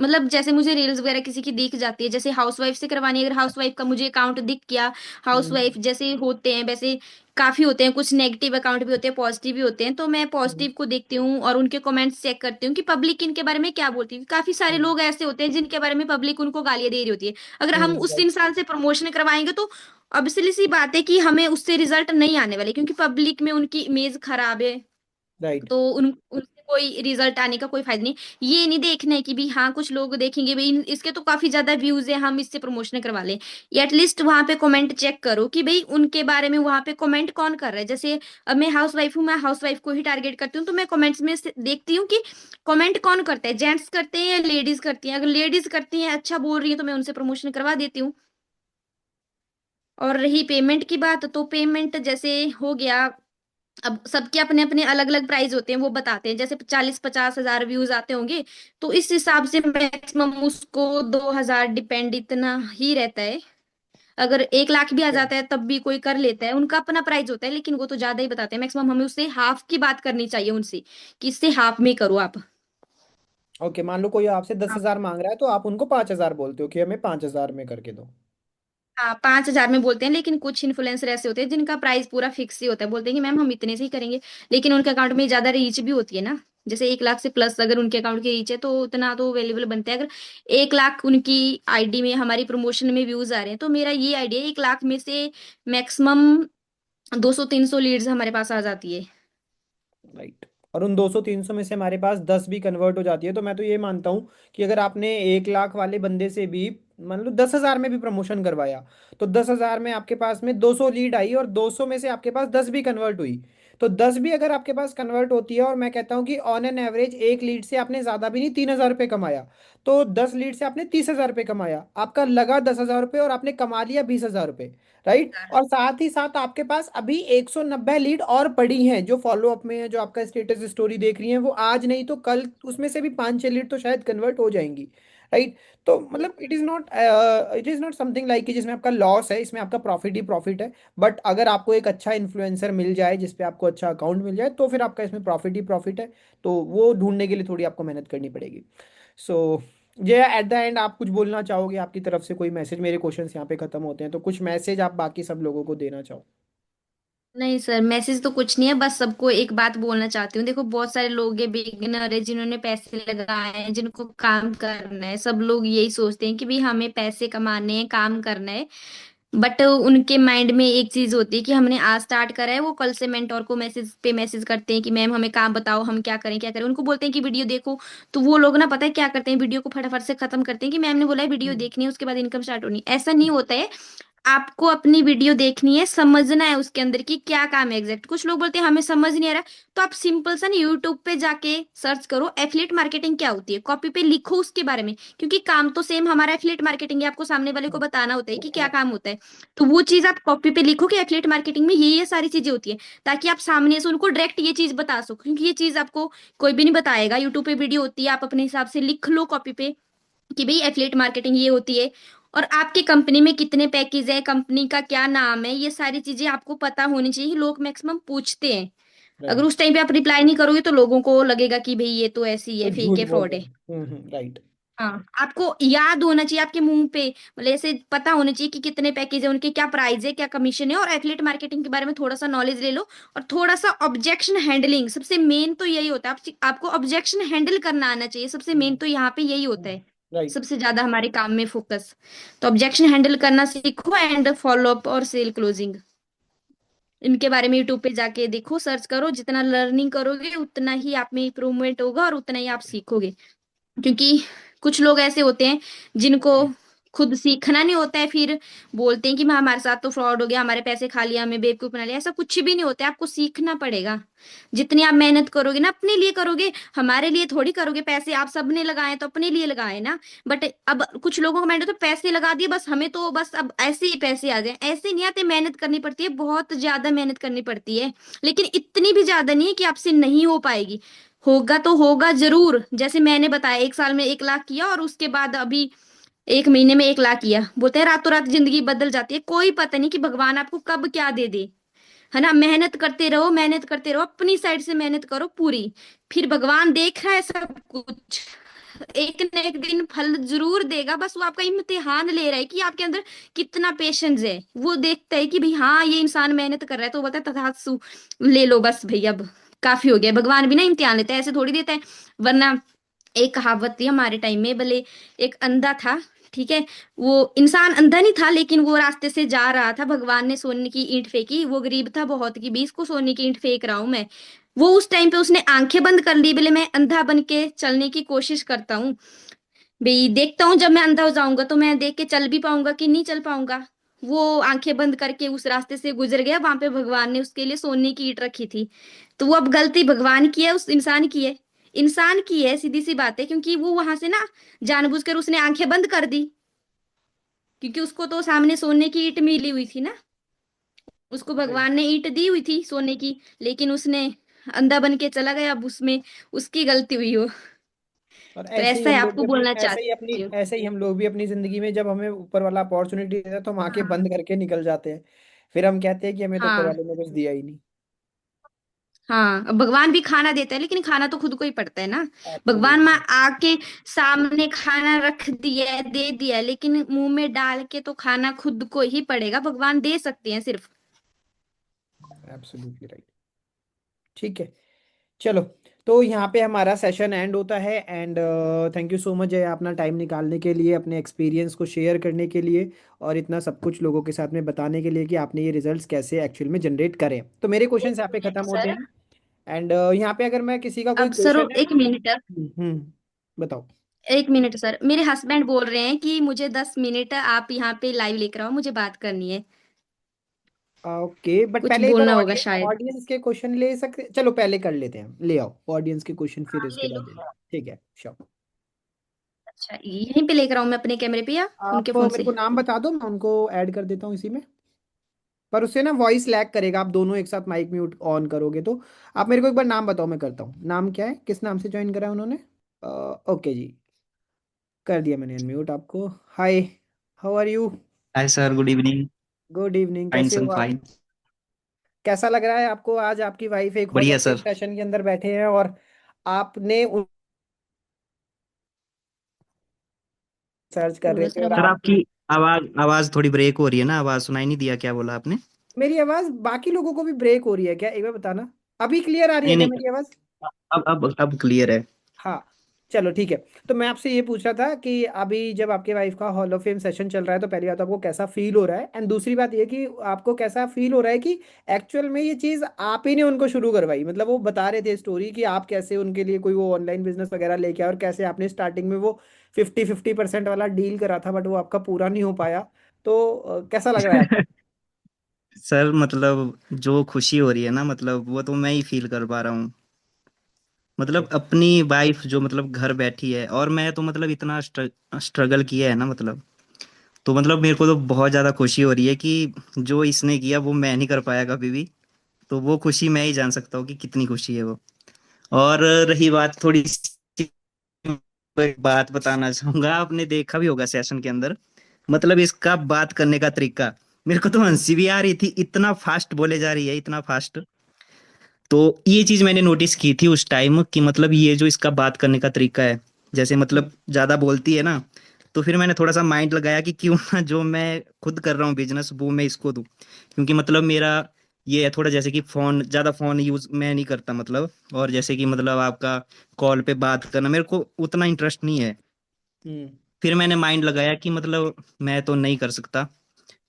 मतलब जैसे मुझे रील्स वगैरह किसी की दिख जाती है, जैसे हाउसवाइफ से करवानी है, अगर हाउसवाइफ का मुझे अकाउंट दिख गया, हम्म। हाउसवाइफ जैसे होते हैं वैसे काफी होते हैं, कुछ नेगेटिव अकाउंट भी होते हैं, पॉजिटिव भी होते हैं, तो मैं हम्म। पॉजिटिव को देखती हूँ और उनके कमेंट्स चेक करती हूँ कि पब्लिक इनके बारे में क्या बोलती है। काफी सारे हम्म। लोग ऐसे होते हैं जिनके बारे में पब्लिक उनको गालियां दे रही होती है। अगर हम उस राइट। इंसान से प्रमोशन करवाएंगे तो ऑब्वियसली सी बात है कि हमें उससे रिजल्ट नहीं आने वाले, क्योंकि पब्लिक में उनकी इमेज खराब है, राइट। तो उनसे कोई रिजल्ट आने का कोई फायदा नहीं। ये नहीं देखना है कि भी हाँ कुछ लोग देखेंगे भाई इसके तो काफी ज्यादा व्यूज है, हम इससे प्रमोशन करवा लें। या एटलीस्ट वहां पे कमेंट चेक करो कि भाई उनके बारे में वहां पे कमेंट कौन कर रहा है। जैसे अब मैं हाउस वाइफ हूँ, मैं हाउस वाइफ को ही टारगेट करती हूँ, तो मैं कमेंट्स में देखती हूँ कि कमेंट कौन करता है, जेंट्स करते हैं या लेडीज करती हैं। अगर लेडीज करती हैं, अच्छा बोल रही है, तो मैं उनसे प्रमोशन करवा देती हूँ। और रही पेमेंट की बात, तो पेमेंट जैसे हो गया, अब सबके अपने अपने अलग अलग प्राइस होते हैं, वो बताते हैं जैसे 40-50 हजार व्यूज आते होंगे, तो इस हिसाब से मैक्सिमम उसको 2 हजार डिपेंड इतना ही रहता है। अगर 1 लाख भी आ जाता है तब भी कोई कर लेता है, उनका अपना प्राइस होता है, लेकिन वो तो ज्यादा ही बताते हैं। मैक्सिमम हमें उससे हाफ की बात करनी चाहिए उनसे, कि इससे हाफ में करो आप। ओके, मान लो कोई आपसे दस हाँ। हजार मांग रहा है तो आप उनको 5,000 बोलते हो कि हमें 5,000 में करके दो। हाँ, 5 हजार में बोलते हैं, लेकिन कुछ इन्फ्लुएंसर ऐसे होते हैं जिनका प्राइस पूरा फिक्स ही होता है, बोलते हैं कि मैम हम इतने से ही करेंगे, लेकिन उनके अकाउंट में ज्यादा रीच भी होती है ना। जैसे 1 लाख से प्लस अगर उनके अकाउंट की रीच है तो उतना तो अवेलेबल बनता है। अगर 1 लाख उनकी आईडी में हमारी प्रमोशन में व्यूज आ रहे हैं, तो मेरा ये आइडिया है 1 लाख में से मैक्सिमम 200-300 लीड्स हमारे पास आ जाती है। राइट। और उन 200-300 में से हमारे पास 10 भी कन्वर्ट हो जाती है, तो मैं तो ये मानता हूँ कि अगर आपने 1 लाख वाले बंदे से भी मान लो 10,000 में भी प्रमोशन करवाया, तो 10,000 में आपके पास में 200 लीड आई और 200 में से आपके पास 10 भी कन्वर्ट हुई, तो 10 भी अगर आपके पास कन्वर्ट होती है, और मैं कहता हूँ कि ऑन एन एवरेज एक लीड से आपने ज़्यादा भी नहीं 3,000 रुपये कमाया, तो 10 लीड से आपने 30,000 रुपये कमाया, आपका लगा 10,000 रुपये और आपने कमा लिया 20,000 रुपये। राइट। और साथ ही साथ आपके पास अभी 190 लीड और पड़ी हैं जो फॉलोअप में है, जो आपका स्टेटस स्टोरी देख रही हैं, वो आज नहीं तो कल उसमें से भी 5-6 लीड तो शायद कन्वर्ट हो जाएंगी। राइट। तो मतलब it is not something like कि जिसमें आपका लॉस है, इसमें आपका प्रॉफिट ही प्रॉफिट है। बट अगर आपको एक अच्छा इन्फ्लुएंसर मिल जाए जिसपे आपको अच्छा अकाउंट मिल जाए, तो फिर आपका इसमें प्रॉफिट ही प्रॉफिट है। तो वो ढूंढने के लिए थोड़ी आपको मेहनत करनी पड़ेगी। सो ये एट द एंड आप कुछ बोलना चाहोगे आपकी तरफ से, कोई मैसेज? मेरे क्वेश्चंस यहाँ पे खत्म होते हैं, तो कुछ मैसेज आप बाकी सब लोगों को देना चाहो? नहीं सर, मैसेज तो कुछ नहीं है, बस सबको एक बात बोलना चाहती हूँ। देखो बहुत सारे लोग हैं बिगिनर है जिन्होंने पैसे लगाए हैं, जिनको काम करना है, सब लोग यही सोचते हैं कि भाई हमें पैसे कमाने हैं, काम करना है। बट उनके माइंड में एक चीज होती है कि हमने आज स्टार्ट करा है, वो कल से मेंटोर को मैसेज पे मैसेज करते हैं कि मैम हमें काम बताओ, हम क्या करें क्या करें। उनको बोलते हैं कि वीडियो देखो, तो वो लोग ना पता है क्या करते हैं, वीडियो को फटाफट से खत्म करते हैं कि मैम ने बोला है वीडियो हम्म। देखनी है उसके बाद इनकम स्टार्ट होनी है। ऐसा नहीं होता है। आपको अपनी वीडियो देखनी है, समझना है उसके अंदर की क्या काम है एग्जैक्ट। कुछ लोग बोलते हैं हमें समझ नहीं आ रहा, तो आप सिंपल सा ना यूट्यूब पे जाके सर्च करो एफिलिएट मार्केटिंग क्या होती है, कॉपी पे लिखो उसके बारे में, क्योंकि काम तो सेम हमारा एफिलिएट मार्केटिंग है, आपको सामने वाले को बताना होता है कि क्या काम होता है। तो वो चीज आप कॉपी पे लिखो कि एफिलिएट मार्केटिंग में ये सारी चीजें होती है, ताकि आप सामने से उनको डायरेक्ट ये चीज बता सको, क्योंकि ये चीज आपको कोई भी नहीं बताएगा। यूट्यूब पे वीडियो होती है, आप अपने हिसाब से लिख लो कॉपी पे कि भाई एफिलिएट मार्केटिंग ये होती है, और आपकी कंपनी में कितने पैकेज है, कंपनी का क्या नाम है, ये सारी चीजें आपको पता होनी चाहिए। लोग मैक्सिमम पूछते हैं, अगर राइट। उस टाइम पे आप रिप्लाई नहीं करोगे तो लोगों को लगेगा कि भाई ये तो ऐसी तो है, फेक झूठ है, बोल फ्रॉड रहे है। हैं। राइट। हाँ, आपको याद होना चाहिए आपके मुंह पे, मतलब ऐसे पता होना चाहिए कि कितने पैकेज है, उनके क्या प्राइस है, क्या कमीशन है। और एफिलिएट मार्केटिंग के बारे में थोड़ा सा नॉलेज ले लो, और थोड़ा सा ऑब्जेक्शन हैंडलिंग, सबसे मेन तो यही होता है। आपको ऑब्जेक्शन हैंडल करना आना चाहिए, सबसे मेन तो यहाँ पे यही होता है। राइट। सबसे ज्यादा हमारे काम में फोकस, तो ऑब्जेक्शन हैंडल करना सीखो, एंड फॉलो अप और सेल क्लोजिंग, इनके बारे में यूट्यूब पे जाके देखो, सर्च करो। जितना लर्निंग करोगे उतना ही आप में इंप्रूवमेंट होगा और उतना ही आप सीखोगे। क्योंकि कुछ लोग ऐसे होते हैं जिनको खुद सीखना नहीं होता है, फिर बोलते हैं कि मैं हमारे साथ तो फ्रॉड हो गया, हमारे पैसे खा लिया, हमें बेवकूफ बना लिया। ऐसा कुछ भी नहीं होता है, आपको सीखना पड़ेगा। जितनी आप मेहनत करोगे ना अपने लिए करोगे, हमारे लिए थोड़ी करोगे। पैसे आप सबने लगाए तो अपने लिए लगाए ना। बट अब कुछ लोगों का माइंड तो पैसे लगा दिए बस, हमें तो बस अब ऐसे ही पैसे आ जाए, ऐसे नहीं आते। मेहनत करनी पड़ती है, बहुत ज्यादा मेहनत करनी पड़ती है, लेकिन इतनी भी ज्यादा नहीं है कि आपसे नहीं हो पाएगी। होगा तो होगा जरूर। जैसे मैंने बताया 1 साल में 1 लाख किया, और उसके बाद अभी 1 महीने में 1 लाख किया। बोलते हैं रातों रात जिंदगी बदल जाती है, कोई पता नहीं कि भगवान आपको कब क्या दे दे। है ना, मेहनत करते रहो, मेहनत करते रहो, अपनी साइड से मेहनत करो पूरी, फिर भगवान देख रहा है सब कुछ। एक न एक दिन फल जरूर देगा, बस वो आपका इम्तिहान ले रहा है कि आपके अंदर कितना पेशेंस है। वो देखता है कि भाई हाँ ये इंसान मेहनत कर रहा है, तो वो बोलता है तथास्तु, ले लो बस भाई, अब काफी हो गया। भगवान भी ना इम्तिहान लेता है, ऐसे थोड़ी देता है। वरना एक कहावत थी हमारे टाइम में, भले एक अंधा था, ठीक है, वो इंसान अंधा नहीं था, लेकिन वो रास्ते से जा रहा था, भगवान ने सोने की ईंट फेंकी, वो गरीब था बहुत कि 20 को सोने की ईंट फेंक रहा हूं मैं। वो उस टाइम पे उसने आंखें बंद कर ली, बोले मैं अंधा बन के चलने की कोशिश करता हूँ, भाई देखता हूँ जब मैं अंधा हो जाऊंगा तो मैं देख के चल भी पाऊंगा कि नहीं चल पाऊंगा। वो आंखें बंद करके उस रास्ते से गुजर गया, वहां पे भगवान ने उसके लिए सोने की ईंट रखी थी। तो वो अब गलती भगवान की है उस इंसान की है? इंसान की है, सीधी सी बात है, क्योंकि वो वहां से ना जानबूझकर उसने आंखें बंद कर दी, क्योंकि उसको तो सामने सोने की ईंट मिली हुई थी ना, उसको राइट। भगवान ने ईंट दी हुई थी सोने की, लेकिन उसने अंधा बन के चला गया, अब उसमें उसकी गलती हुई हो। और तो ऐसे ही ऐसा है, हम लोग आपको भी अपनी बोलना ऐसे ही अपनी चाहती हूँ। ऐसे ही हम लोग भी अपनी जिंदगी में जब हमें ऊपर वाला अपॉर्चुनिटी देता है तो हम आंखें हाँ। बंद करके निकल जाते हैं। फिर हम कहते हैं कि हमें तो ऊपर हाँ। वाले ने कुछ दिया ही नहीं। हाँ, अब भगवान भी खाना देता है, लेकिन खाना तो खुद को ही पड़ता है ना। भगवान में एब्सोल्युटली। आके सामने खाना रख दिया है, दे दिया है, लेकिन मुंह में डाल के तो खाना खुद को ही पड़ेगा। भगवान दे सकते हैं सिर्फ। Absolutely right. ठीक है। चलो, तो यहाँ पे हमारा सेशन एंड होता है। And thank you so much है अपना टाइम निकालने के लिए, अपने एक्सपीरियंस को शेयर करने के लिए, और इतना सब कुछ लोगों के साथ में बताने के लिए कि आपने ये रिजल्ट्स कैसे एक्चुअल में जनरेट करें। तो मेरे क्वेश्चन यहाँ पे खत्म होते सर, हैं। एंड यहाँ पे अगर मैं किसी का कोई अब सर क्वेश्चन है। एक मिनट, बताओ। एक मिनट सर, मेरे हस्बैंड बोल रहे हैं कि मुझे 10 मिनट आप यहाँ पे लाइव लेकर आओ, मुझे बात करनी है। ओके, बट कुछ पहले एक बार बोलना होगा ऑडियंस शायद। ऑडियंस के क्वेश्चन ले सकते, चलो पहले कर लेते हैं, ले आओ ऑडियंस के क्वेश्चन, फिर हाँ, इसके ले बाद लो। ले लें। ठीक है, श्योर। अच्छा, यहीं पे लेकर आऊँ मैं अपने कैमरे पे या उनके आप फोन मेरे से? को नाम बता दो, मैं उनको ऐड कर देता हूँ इसी में। पर उससे ना वॉइस लैग करेगा, आप दोनों एक साथ माइक म्यूट ऑन करोगे तो। आप मेरे को एक बार नाम बताओ, मैं करता हूँ। नाम क्या है, किस नाम से ज्वाइन करा है उन्होंने? ओके जी, कर दिया मैंने अनम्यूट आपको। Hi, how are you? Hi sir, good evening. Good evening, fine कैसे सर, हो आप? फाइन। कैसा लग रहा है आपको? आज आपकी वाइफ एक हॉल बढ़िया ऑफ फेम सर। सेशन के अंदर बैठे हैं और आपने सर्च कर रहे बोलो थे सर, और अब सर आप। आपकी आवाज आवाज थोड़ी ब्रेक हो रही है ना, आवाज सुनाई नहीं दिया, क्या बोला आपने? मेरी आवाज बाकी लोगों को भी ब्रेक हो रही है क्या, एक बार बताना। अभी क्लियर आ रही है नहीं क्या नहीं, मेरी आवाज? अब क्लियर है। हाँ। चलो ठीक है। तो मैं आपसे ये पूछ रहा था कि अभी जब आपके वाइफ का हॉल ऑफ फेम सेशन चल रहा है, तो पहली बात आपको कैसा फील हो रहा है, एंड दूसरी बात ये कि आपको कैसा फील हो रहा है कि एक्चुअल में ये चीज़ आप ही ने उनको शुरू करवाई। मतलब वो बता रहे थे स्टोरी कि आप कैसे उनके लिए कोई वो ऑनलाइन बिजनेस वगैरह लेके आए, और कैसे आपने स्टार्टिंग में वो 50-50% वाला डील करा था, बट वो आपका पूरा नहीं हो पाया। तो कैसा लग रहा है आपको? सर मतलब जो खुशी हो रही है ना, मतलब वो तो मैं ही फील कर पा रहा हूँ। मतलब अपनी वाइफ जो मतलब घर बैठी है, और मैं तो मतलब इतना स्ट्रगल किया है ना, मतलब तो मतलब मेरे को तो बहुत ज्यादा खुशी हो रही है कि जो इसने किया वो मैं नहीं कर पाया कभी भी। तो वो खुशी मैं ही जान सकता हूँ कि कितनी खुशी है वो। और रही बात थोड़ी सी, एक बात बताना चाहूंगा, आपने देखा भी होगा सेशन के अंदर, मतलब इसका बात करने का तरीका, मेरे को तो हंसी भी आ रही थी, इतना फास्ट बोले जा रही है, इतना फास्ट। तो ये चीज मैंने नोटिस की थी उस टाइम कि मतलब ये जो इसका बात करने का तरीका है, जैसे मतलब ज्यादा बोलती है ना, तो फिर मैंने थोड़ा सा माइंड लगाया कि क्यों ना जो मैं खुद कर रहा हूँ बिजनेस वो मैं इसको दूं। क्योंकि मतलब मेरा ये है थोड़ा, जैसे कि फोन ज्यादा फोन यूज मैं नहीं करता मतलब, और जैसे कि मतलब आपका कॉल पे बात करना मेरे को उतना इंटरेस्ट नहीं है। हम्म। फिर मैंने माइंड लगाया कि मतलब मैं तो नहीं कर सकता,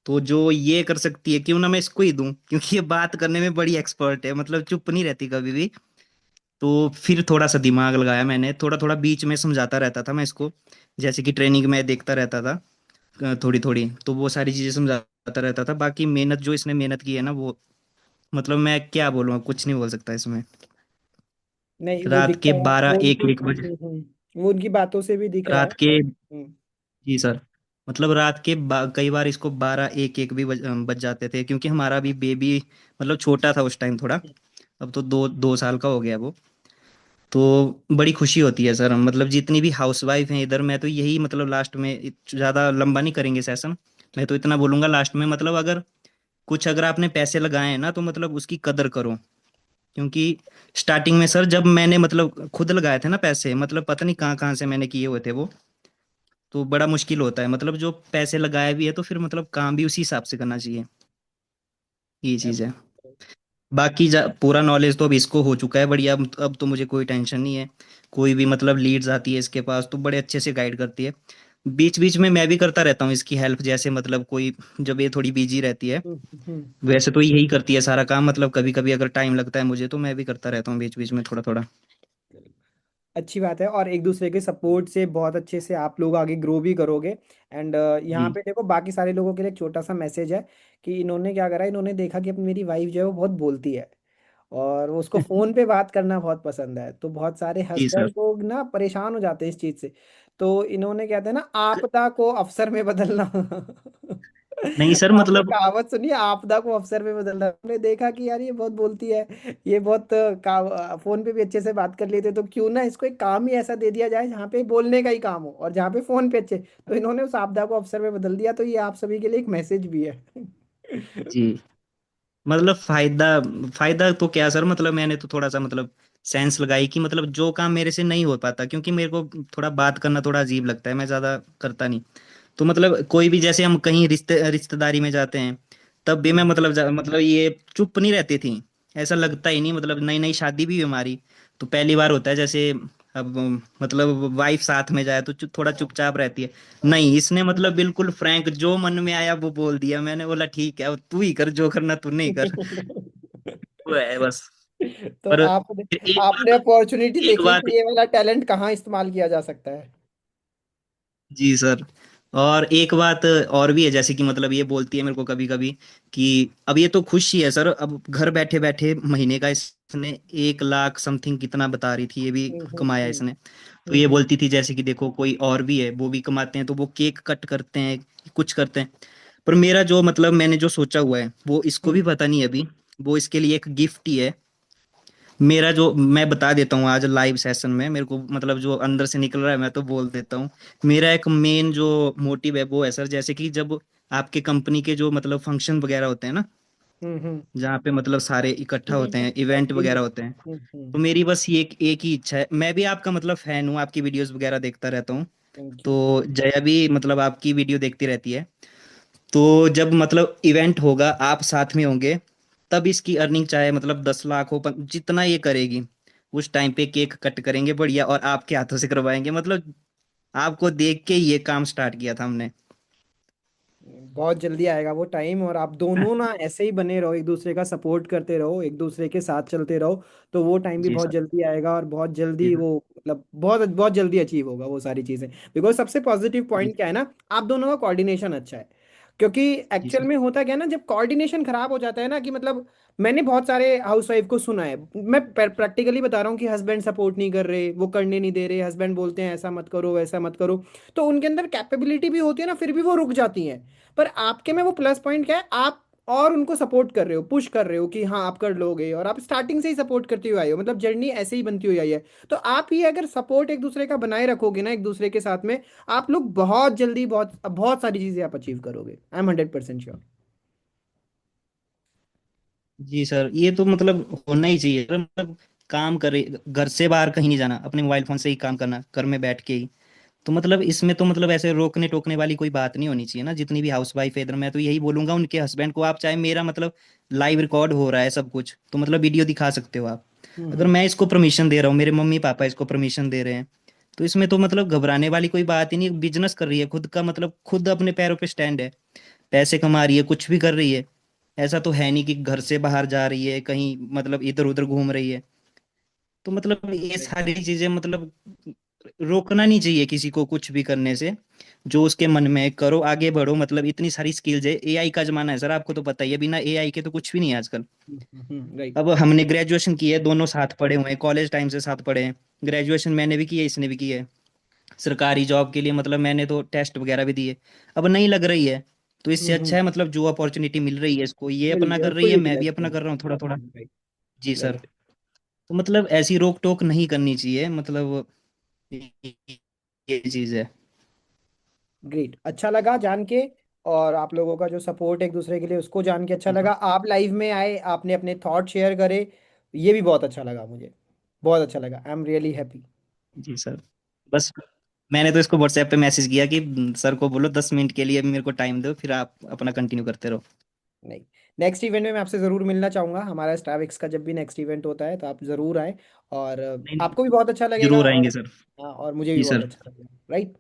तो जो ये कर सकती है क्यों ना मैं इसको ही दूं, क्योंकि ये बात करने में बड़ी एक्सपर्ट है, मतलब चुप नहीं रहती कभी भी। तो फिर थोड़ा सा दिमाग लगाया मैंने, थोड़ा थोड़ा बीच में समझाता रहता था मैं इसको, जैसे कि ट्रेनिंग में देखता रहता था थोड़ी थोड़ी, तो वो सारी चीजें समझाता रहता था। बाकी मेहनत जो इसने मेहनत की है ना, वो मतलब मैं क्या बोलूँ, कुछ नहीं बोल सकता इसमें। नहीं, वो रात दिखता के है, बारह वो एक उनकी एक बजे वो उनकी बातों से भी दिख रहा है। रात के हम्म। जी सर, मतलब रात के कई बार इसको 12 1 1 भी बज जाते थे, क्योंकि हमारा भी बेबी मतलब छोटा था उस टाइम थोड़ा। अब तो 2 2 साल का हो गया वो। तो बड़ी खुशी होती है सर, मतलब जितनी भी हाउसवाइफ हैं इधर, मैं तो यही मतलब लास्ट में ज़्यादा लंबा नहीं करेंगे सेशन, मैं तो इतना बोलूंगा लास्ट में, मतलब अगर कुछ अगर आपने पैसे लगाए हैं ना, तो मतलब उसकी कदर करो। क्योंकि स्टार्टिंग में सर जब मैंने मतलब खुद लगाए थे ना पैसे, मतलब पता नहीं कहाँ कहाँ से मैंने किए हुए थे वो, तो बड़ा मुश्किल होता है, मतलब जो पैसे लगाए भी है तो फिर मतलब काम भी उसी हिसाब से करना चाहिए। ये चीज़ है। बाकी पूरा नॉलेज तो अब इसको हो चुका है बढ़िया, अब तो मुझे कोई टेंशन नहीं है। कोई भी मतलब लीड्स आती है इसके पास तो बड़े अच्छे से गाइड करती है। बीच बीच में मैं भी करता रहता हूँ इसकी हेल्प, जैसे मतलब कोई जब ये थोड़ी बिजी रहती है, हम्म। हम्म। वैसे तो यही करती है सारा काम, मतलब कभी कभी अगर टाइम लगता है मुझे तो मैं भी करता रहता हूँ बीच बीच में थोड़ा थोड़ा। अच्छी बात है, और एक दूसरे के सपोर्ट से बहुत अच्छे से आप लोग आगे ग्रो भी करोगे। एंड यहाँ जी। पे देखो, बाकी सारे लोगों के लिए एक छोटा सा मैसेज है कि इन्होंने क्या करा, इन्होंने देखा कि अपनी मेरी वाइफ जो है वो बहुत बोलती है, और वो उसको फोन पे बात करना बहुत पसंद है, तो बहुत सारे जी सर। हस्बैंड लोग ना परेशान हो जाते हैं इस चीज से। तो इन्होंने कहते हैं ना, आपदा को अवसर में बदलना। नहीं सर आपने मतलब कहावत सुनी है, आपदा को अवसर में बदलना? हमने देखा कि यार ये बहुत बोलती है, ये बहुत फोन पे भी अच्छे से बात कर लेते, तो क्यों ना इसको एक काम ही ऐसा दे दिया जाए जहाँ पे बोलने का ही काम हो और जहाँ पे फोन पे अच्छे। तो इन्होंने उस आपदा को अवसर में बदल दिया, तो ये आप सभी के लिए एक मैसेज भी है। जी, मतलब फायदा फायदा तो क्या सर, मतलब मैंने तो थोड़ा सा मतलब सेंस लगाई कि मतलब जो काम मेरे से नहीं हो पाता, क्योंकि मेरे को थोड़ा बात करना थोड़ा अजीब लगता है, मैं ज्यादा करता नहीं। तो मतलब कोई भी, जैसे हम कहीं रिश्तेदारी में जाते हैं, तब भी मैं हम्म। मतलब मतलब ये चुप नहीं रहती थी, ऐसा लगता ही नहीं। मतलब नई नई शादी भी हुई हमारी, तो पहली बार होता है जैसे, अब मतलब वाइफ साथ में जाए तो थोड़ा चुपचाप रहती है। नहीं, इसने मतलब बिल्कुल फ्रैंक, जो मन में आया वो बोल दिया। मैंने बोला ठीक है, अब तू ही कर, जो करना तू नहीं कर, वो है बस। तो पर आपने फिर एक आपने बात, अपॉर्चुनिटी एक देखी बात कि ये वाला टैलेंट कहाँ इस्तेमाल किया जा सकता है। जी सर, और एक बात और भी है, जैसे कि मतलब ये बोलती है मेरे को कभी कभी कि अब ये तो खुश ही है सर, अब घर बैठे बैठे महीने का इसने 1 लाख समथिंग कितना बता रही थी, ये भी हम्म। कमाया हम्म। इसने। तो ये हम्म। बोलती थी जैसे कि देखो कोई और भी है, वो भी कमाते हैं, तो वो केक कट करते हैं, कुछ करते हैं। पर मेरा जो मतलब मैंने जो सोचा हुआ है वो इसको भी हम्म। पता नहीं है अभी, वो इसके लिए एक गिफ्ट ही है। मेरा जो, मैं बता देता हूँ आज लाइव सेशन में, मेरे को मतलब जो अंदर से निकल रहा है मैं तो बोल देता हूँ। मेरा एक मेन जो मोटिव है वो है सर, जैसे कि जब आपके कंपनी के जो मतलब फंक्शन वगैरह होते हैं ना, हम्म। हम्म। जहाँ पे मतलब सारे इकट्ठा होते इवेंट। हैं, इवेंट वगैरह इवेंट। होते हैं, हम्म। तो हम्म। मेरी बस ये एक ही इच्छा है। मैं भी आपका मतलब फैन हूँ, आपकी वीडियोस वगैरह देखता रहता हूँ। Thank you. तो जया भी मतलब आपकी वीडियो देखती रहती है। तो जब मतलब इवेंट होगा, आप साथ में होंगे, तब इसकी अर्निंग चाहे मतलब 10 लाख हो, जितना ये करेगी, उस टाइम पे केक कट करेंगे बढ़िया, और आपके हाथों से करवाएंगे। मतलब आपको देख के ही ये काम स्टार्ट किया था हमने। बहुत जल्दी आएगा वो टाइम, और आप दोनों ना ऐसे ही बने रहो, एक दूसरे का सपोर्ट करते रहो, एक दूसरे के साथ चलते रहो, तो वो टाइम भी जी बहुत सर। जल्दी आएगा, और बहुत जी जल्दी सर। वो मतलब बहुत बहुत जल्दी अचीव होगा वो सारी चीजें। बिकॉज सबसे पॉजिटिव जी पॉइंट क्या है ना, आप दोनों का कोऑर्डिनेशन अच्छा है। क्योंकि जी एक्चुअल सर। में होता क्या है ना, जब कोऑर्डिनेशन खराब हो जाता है ना, कि मतलब मैंने बहुत सारे हाउसवाइफ को सुना है, मैं प्रैक्टिकली बता रहा हूँ, कि हस्बैंड सपोर्ट नहीं कर रहे, वो करने नहीं दे रहे, हस्बैंड बोलते हैं ऐसा मत करो वैसा मत करो, तो उनके अंदर कैपेबिलिटी भी होती है ना, फिर भी वो रुक जाती हैं। पर आपके में वो प्लस पॉइंट क्या है, आप और उनको सपोर्ट कर रहे हो, पुश कर रहे हो कि हाँ आप कर लोगे, और आप स्टार्टिंग से ही सपोर्ट करते हुए आए हो, मतलब जर्नी ऐसे ही बनती हुई आई है। तो आप ही अगर सपोर्ट एक दूसरे का बनाए रखोगे ना एक दूसरे के साथ में, आप लोग बहुत जल्दी बहुत बहुत सारी चीजें आप अचीव करोगे। I am 100% sure. जी सर, ये तो मतलब होना ही चाहिए सर, मतलब काम करे, घर से बाहर कहीं नहीं जाना, अपने मोबाइल फोन से ही काम करना, घर में बैठ के ही। तो मतलब इसमें तो मतलब ऐसे रोकने टोकने वाली कोई बात नहीं होनी चाहिए ना। जितनी भी हाउस वाइफ है इधर, मैं तो यही बोलूंगा उनके हस्बैंड को, आप चाहे मेरा मतलब लाइव रिकॉर्ड हो रहा है सब कुछ, तो मतलब वीडियो दिखा सकते हो आप। अगर हम्म। मैं इसको परमिशन दे रहा हूँ, मेरे मम्मी पापा इसको परमिशन दे रहे हैं, तो इसमें तो मतलब घबराने वाली कोई बात ही नहीं। बिजनेस कर रही है खुद का, मतलब खुद अपने पैरों पे स्टैंड है, पैसे कमा रही है, कुछ भी कर रही है। ऐसा तो है नहीं कि घर से बाहर जा रही है कहीं, मतलब इधर उधर घूम रही है। तो मतलब ये सारी चीजें मतलब रोकना नहीं चाहिए किसी को कुछ भी करने से। जो उसके मन में है, करो, आगे बढ़ो। मतलब इतनी सारी स्किल्स है, एआई का जमाना है सर, आपको तो पता ही है, बिना एआई के तो कुछ भी नहीं है आजकल। राइट। अब हमने ग्रेजुएशन की है, दोनों साथ पढ़े हुए हैं, कॉलेज टाइम से साथ पढ़े हैं। ग्रेजुएशन मैंने भी की है, इसने भी की है। सरकारी जॉब के लिए मतलब मैंने तो टेस्ट वगैरह भी दिए, अब नहीं लग रही है। तो इससे अच्छा है मतलब जो अपॉर्चुनिटी मिल रही है इसको, ये मिल अपना रही है कर उसको रही है, मैं भी यूटिलाइज अपना कर करो। रहा हूँ थोड़ा थोड़ा। राइट। जी सर। राइट। तो मतलब ऐसी रोक टोक नहीं करनी चाहिए, मतलब ये चीज है। ग्रेट, अच्छा लगा जान के। और आप लोगों का जो सपोर्ट एक दूसरे के लिए, उसको जान के अच्छा जी लगा। आप लाइव में आए, आपने अपने थॉट शेयर करे, ये भी बहुत अच्छा लगा मुझे, बहुत अच्छा लगा। I am really happy. जी सर। बस मैंने तो इसको व्हाट्सएप पे मैसेज किया कि सर को बोलो 10 मिनट के लिए मेरे को टाइम दो, फिर आप अपना कंटिन्यू करते रहो। नहीं, नेक्स्ट इवेंट में मैं आपसे ज़रूर मिलना चाहूँगा, हमारा स्टारविक्स का जब भी नेक्स्ट इवेंट होता है तो आप ज़रूर आए। और नहीं नहीं, आपको भी बहुत अच्छा लगेगा, जरूर और आएंगे सर। हाँ, और मुझे भी जी बहुत सर। अच्छा लगेगा। राइट।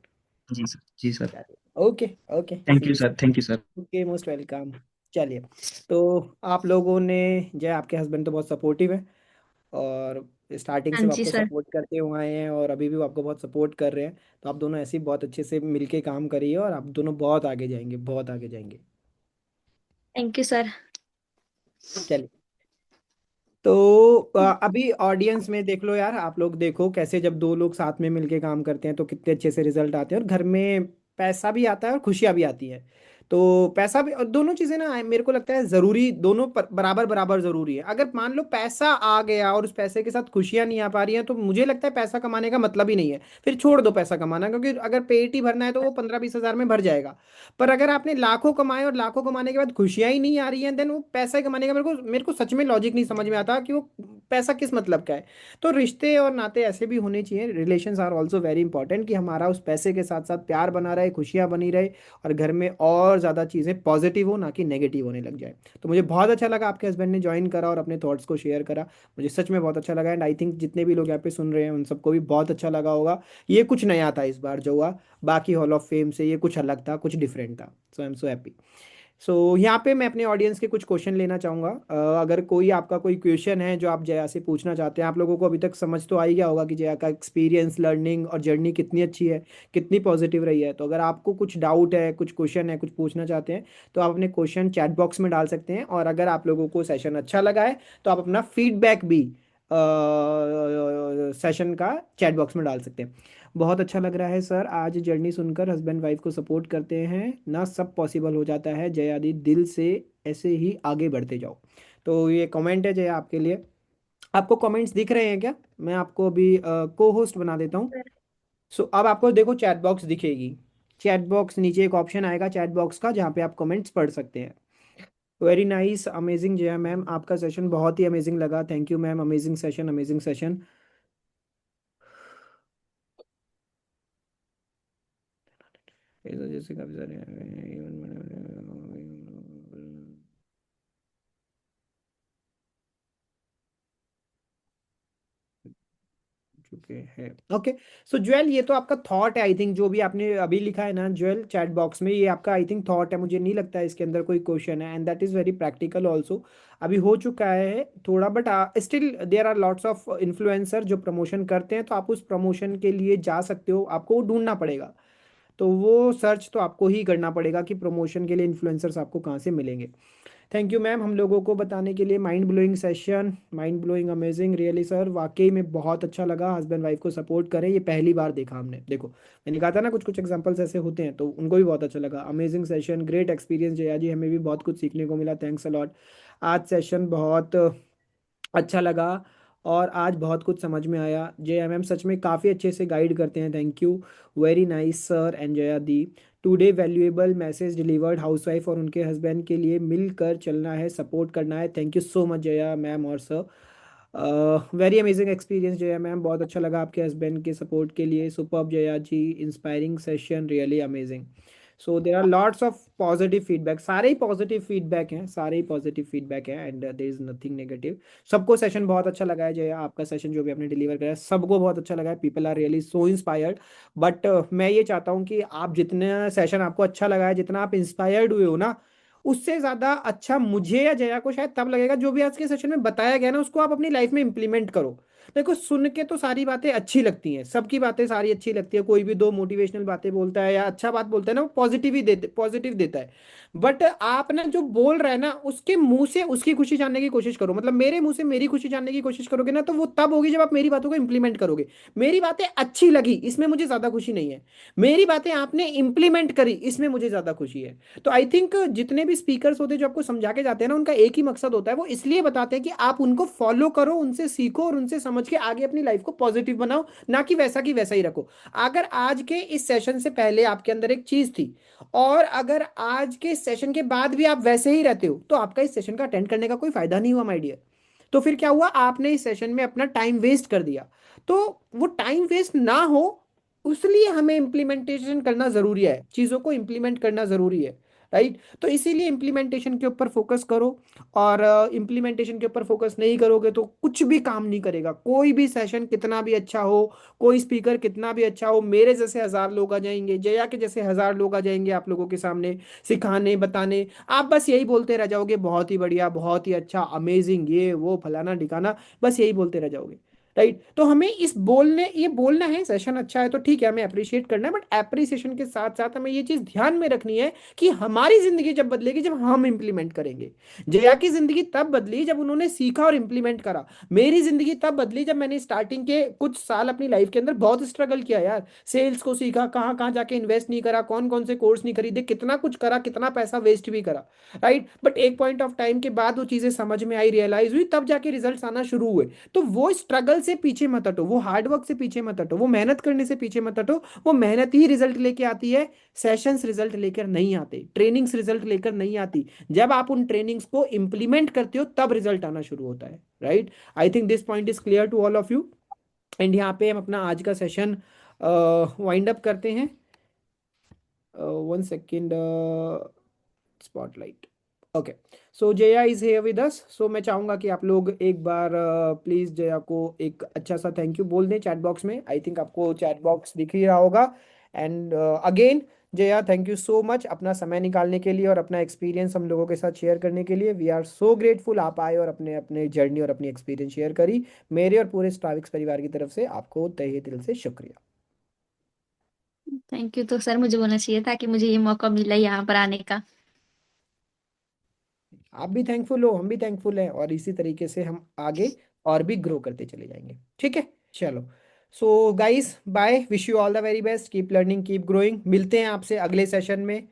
जी सर। जी sir. Okay. Okay, thank see you you. Sir, thank you sir. Okay, most welcome. चलिए, तो आप लोगों ने, जो है, आपके हस्बैंड तो बहुत सपोर्टिव है, और स्टार्टिंग हाँ से वो जी आपको सर। सपोर्ट करते हुए आए हैं, और अभी भी वो आपको बहुत सपोर्ट कर रहे हैं। तो आप दोनों ऐसे ही बहुत अच्छे से मिलके काम करिए, और आप दोनों बहुत आगे जाएंगे, बहुत आगे जाएंगे। Thank you sir. चलिए। तो अभी ऑडियंस में देख लो यार, आप लोग देखो कैसे जब दो लोग साथ में मिलके काम करते हैं तो कितने अच्छे से रिजल्ट आते हैं, और घर में पैसा भी आता है और खुशियां भी आती हैं। तो पैसा भी, और दोनों चीजें ना मेरे को लगता है जरूरी, दोनों बराबर बराबर जरूरी है। अगर मान लो पैसा आ गया और उस पैसे के साथ खुशियां नहीं आ पा रही हैं, तो मुझे लगता है पैसा कमाने का मतलब ही नहीं है, फिर छोड़ दो पैसा कमाना, क्योंकि अगर पेट ही भरना है तो वो 15-20 हज़ार में भर जाएगा। पर अगर आपने लाखों कमाए और लाखों कमाने के बाद खुशियां ही नहीं आ रही हैं, देन वो पैसा कमाने का मेरे को सच में लॉजिक नहीं समझ में आता कि वो पैसा किस मतलब का है। तो रिश्ते और नाते ऐसे भी होने चाहिए, relations are also very important, कि हमारा उस पैसे के साथ साथ प्यार बना रहे, खुशियां बनी रहे, और घर में और ज़्यादा चीज़ें पॉजिटिव हो, ना कि नेगेटिव होने लग जाए। तो मुझे बहुत अच्छा लगा आपके हस्बैंड ने ज्वाइन करा और अपने थॉट्स को शेयर करा। मुझे सच में बहुत अच्छा लगा, एंड आई थिंक जितने भी लोग यहाँ पे सुन रहे हैं उन सबको भी बहुत अच्छा लगा होगा। ये कुछ नया था इस बार जो हुआ, बाकी हॉल ऑफ फेम से ये कुछ अलग था, कुछ डिफरेंट था। सो आई एम सो हैप्पी। सो यहाँ पे मैं अपने ऑडियंस के कुछ क्वेश्चन लेना चाहूँगा। अगर कोई आपका कोई क्वेश्चन है जो आप जया से पूछना चाहते हैं, आप लोगों को अभी तक समझ तो आ ही गया होगा कि जया का एक्सपीरियंस, लर्निंग और जर्नी कितनी अच्छी है, कितनी पॉजिटिव रही है। तो अगर आपको कुछ डाउट है, कुछ क्वेश्चन है, कुछ पूछना चाहते हैं, तो आप अपने क्वेश्चन चैट बॉक्स में डाल सकते हैं। और अगर आप लोगों को सेशन अच्छा लगा है तो आप अपना फीडबैक भी सेशन का चैट बॉक्स में डाल सकते हैं। बहुत अच्छा लग रहा है सर, आज जर्नी सुनकर, हस्बैंड वाइफ को सपोर्ट करते हैं ना, सब पॉसिबल हो जाता है जयादी, दिल से ऐसे ही आगे बढ़ते जाओ। तो ये कमेंट है जया आपके लिए। आपको कमेंट्स दिख रहे हैं क्या? मैं आपको अभी को होस्ट बना देता हूँ। सो अब आपको देखो चैट बॉक्स दिखेगी। चैट बॉक्स नीचे एक ऑप्शन आएगा चैट बॉक्स का, जहाँ पे आप कमेंट्स पढ़ सकते हैं। Very nice, amazing Jaya ma'am, आपका सेशन बहुत ही अमेजिंग लगा, thank you ma'am, amazing session, amazing session. जैसे काफी सारे चुके हैं। ओके। सो ज्वेल, ये तो आपका थॉट है आई थिंक, जो भी आपने अभी लिखा है ना ज्वेल चैट बॉक्स में, ये आपका आई थिंक थॉट है, मुझे नहीं लगता है इसके अंदर कोई क्वेश्चन है, and that is very practical also. अभी हो चुका है थोड़ा, but still there are lots of influencer जो प्रमोशन करते हैं, तो आप उस प्रमोशन के लिए जा सकते हो, आपको वो ढूंढना पड़ेगा। तो वो सर्च तो आपको ही करना पड़ेगा कि प्रमोशन के लिए इन्फ्लुएंसर्स आपको कहाँ से मिलेंगे। थैंक यू मैम हम लोगों को बताने के लिए, mind blowing session, mind blowing, amazing really sir, वाकई में बहुत अच्छा लगा, हस्बैंड वाइफ को सपोर्ट करें, ये पहली बार देखा हमने, देखो मैंने कहा था ना कुछ कुछ एग्जांपल्स ऐसे होते हैं, तो उनको भी बहुत अच्छा लगा। Amazing session, great experience Jaya ji, हमें भी बहुत कुछ सीखने को मिला, थैंक्स अलॉट। आज सेशन बहुत अच्छा लगा, और आज बहुत कुछ समझ में आया। जया मैम सच में काफ़ी अच्छे से गाइड करते हैं, thank you, very nice sir and Jaya the. Today valuable message delivered, housewife और उनके हस्बैंड के लिए मिलकर चलना है, सपोर्ट करना है, thank you so much Jaya ma'am और sir. Very amazing experience Jaya ma'am, बहुत अच्छा लगा आपके हस्बैंड के सपोर्ट के लिए, superb Jaya ji, inspiring session, really amazing. So there are lots of positive feedback, सारे ही पॉजिटिव फीडबैक हैं, सारे ही पॉजिटिव फीडबैक हैं, and there is nothing negative. सबको सेशन बहुत अच्छा लगा है जया, आपका सेशन जो भी आपने डिलीवर करा है सबको बहुत अच्छा लगा है, people are really so inspired. But मैं ये चाहता हूँ कि आप जितना सेशन आपको अच्छा लगा है, जितना आप इंस्पायर्ड हुए हो ना, उससे ज्यादा अच्छा मुझे या जया को शायद तब लगेगा, जो भी आज के सेशन में बताया गया ना उसको आप अपनी लाइफ में इंप्लीमेंट करो। देखो सुन के तो सारी बातें अच्छी लगती हैं, सबकी बातें सारी अच्छी लगती है, कोई भी दो मोटिवेशनल बातें बोलता है या अच्छा बात बोलता है ना, वो पॉजिटिव देता है। बट आप ना जो बोल रहे हैं ना, उसके मुंह से उसकी खुशी जानने की कोशिश करो, मतलब मेरे मुंह से मेरी खुशी जानने की कोशिश करोगे ना, तो वो तब होगी जब आप मेरी बातों को इंप्लीमेंट करोगे। मेरी बातें अच्छी लगी, इसमें मुझे ज्यादा खुशी नहीं है, मेरी बातें आपने इंप्लीमेंट करी, इसमें मुझे ज्यादा खुशी है। तो आई थिंक जितने भी स्पीकर्स होते हैं जो आपको समझा के जाते हैं ना, उनका एक ही मकसद होता है, वो इसलिए बताते हैं कि आप उनको फॉलो करो, उनसे सीखो और उनसे समझ के आगे अपनी लाइफ को पॉजिटिव बनाओ, ना कि वैसा की वैसा ही रखो। अगर आज के इस सेशन से पहले आपके अंदर एक चीज थी, और अगर आज के सेशन के बाद भी आप वैसे ही रहते हो, तो आपका इस सेशन का अटेंड करने का कोई फायदा नहीं हुआ माय डियर। तो फिर क्या हुआ, आपने इस सेशन में अपना टाइम वेस्ट कर दिया। तो वो टाइम वेस्ट ना हो, उसलिए हमें इम्प्लीमेंटेशन करना जरूरी है, चीजों को इम्प्लीमेंट करना जरूरी है, राइट। तो इसीलिए इम्प्लीमेंटेशन के ऊपर फोकस करो, और इम्प्लीमेंटेशन के ऊपर फोकस नहीं करोगे तो कुछ भी काम नहीं करेगा, कोई भी सेशन कितना भी अच्छा हो, कोई स्पीकर कितना भी अच्छा हो, मेरे जैसे 1,000 लोग आ जाएंगे, जया के जैसे 1,000 लोग आ जाएंगे आप लोगों के सामने सिखाने बताने, आप बस यही बोलते रह जाओगे बहुत ही बढ़िया, बहुत ही अच्छा, अमेजिंग, ये वो फलाना ढिकाना, बस यही बोलते रह जाओगे। राइट। तो हमें इस बोलने ये बोलना है, सेशन अच्छा है तो ठीक है, हमें अप्रिशिएट करना है, बट अप्रिसिएशन के साथ साथ हमें ये चीज ध्यान में रखनी है कि हमारी जिंदगी जब बदलेगी जब हम इंप्लीमेंट करेंगे। जया की जिंदगी तब बदली जब उन्होंने सीखा और इंप्लीमेंट करा। मेरी जिंदगी तब बदली जब मैंने स्टार्टिंग के कुछ साल अपनी लाइफ के अंदर बहुत स्ट्रगल किया यार, सेल्स को सीखा, कहाँ कहाँ जाके इन्वेस्ट नहीं करा, कौन कौन से कोर्स नहीं खरीदे, कितना कुछ करा, कितना पैसा वेस्ट भी करा, राइट। बट एक पॉइंट ऑफ टाइम के बाद वो चीजें समझ में आई, रियलाइज हुई, तब जाके रिजल्ट्स आना शुरू हुए। तो वो स्ट्रगल से पीछे मत हटो, वो हार्डवर्क से पीछे मत हटो, वो मेहनत करने से पीछे मत हटो। वो मेहनत ही रिजल्ट लेके आती है, सेशंस रिजल्ट लेकर नहीं आते, ट्रेनिंग्स रिजल्ट लेकर नहीं आती। जब आप उन ट्रेनिंग्स को इंप्लीमेंट करते हो तब रिजल्ट आना शुरू होता है, right. I think this point is clear to all of you. And यहाँ पे हम अपना आज का सेशन वाइंड अप करते हैं। One second, spotlight. Okay, so Jaya is here with us. So मैं चाहूंगा कि आप लोग एक बार प्लीज जया को एक अच्छा सा थैंक यू बोल दें चैट बॉक्स में। आई थिंक आपको चैट बॉक्स दिख ही रहा होगा। And again Jaya, thank you so much अपना समय निकालने के लिए और अपना एक्सपीरियंस हम लोगों के साथ शेयर करने के लिए। वी आर सो ग्रेटफुल आप आए और अपने अपने जर्नी और अपनी एक्सपीरियंस शेयर करी। मेरे और पूरे स्टाविक्स परिवार की तरफ से आपको तहे दिल से शुक्रिया। थैंक यू तो सर मुझे बोलना चाहिए था कि मुझे ये मौका मिला यहाँ पर आने का। आप भी थैंकफुल हो, हम भी थैंकफुल हैं, और इसी तरीके से हम आगे और भी ग्रो करते चले जाएंगे, ठीक है। चलो, so guys bye, wish you all the very best, keep learning keep growing. मिलते हैं आपसे अगले सेशन में।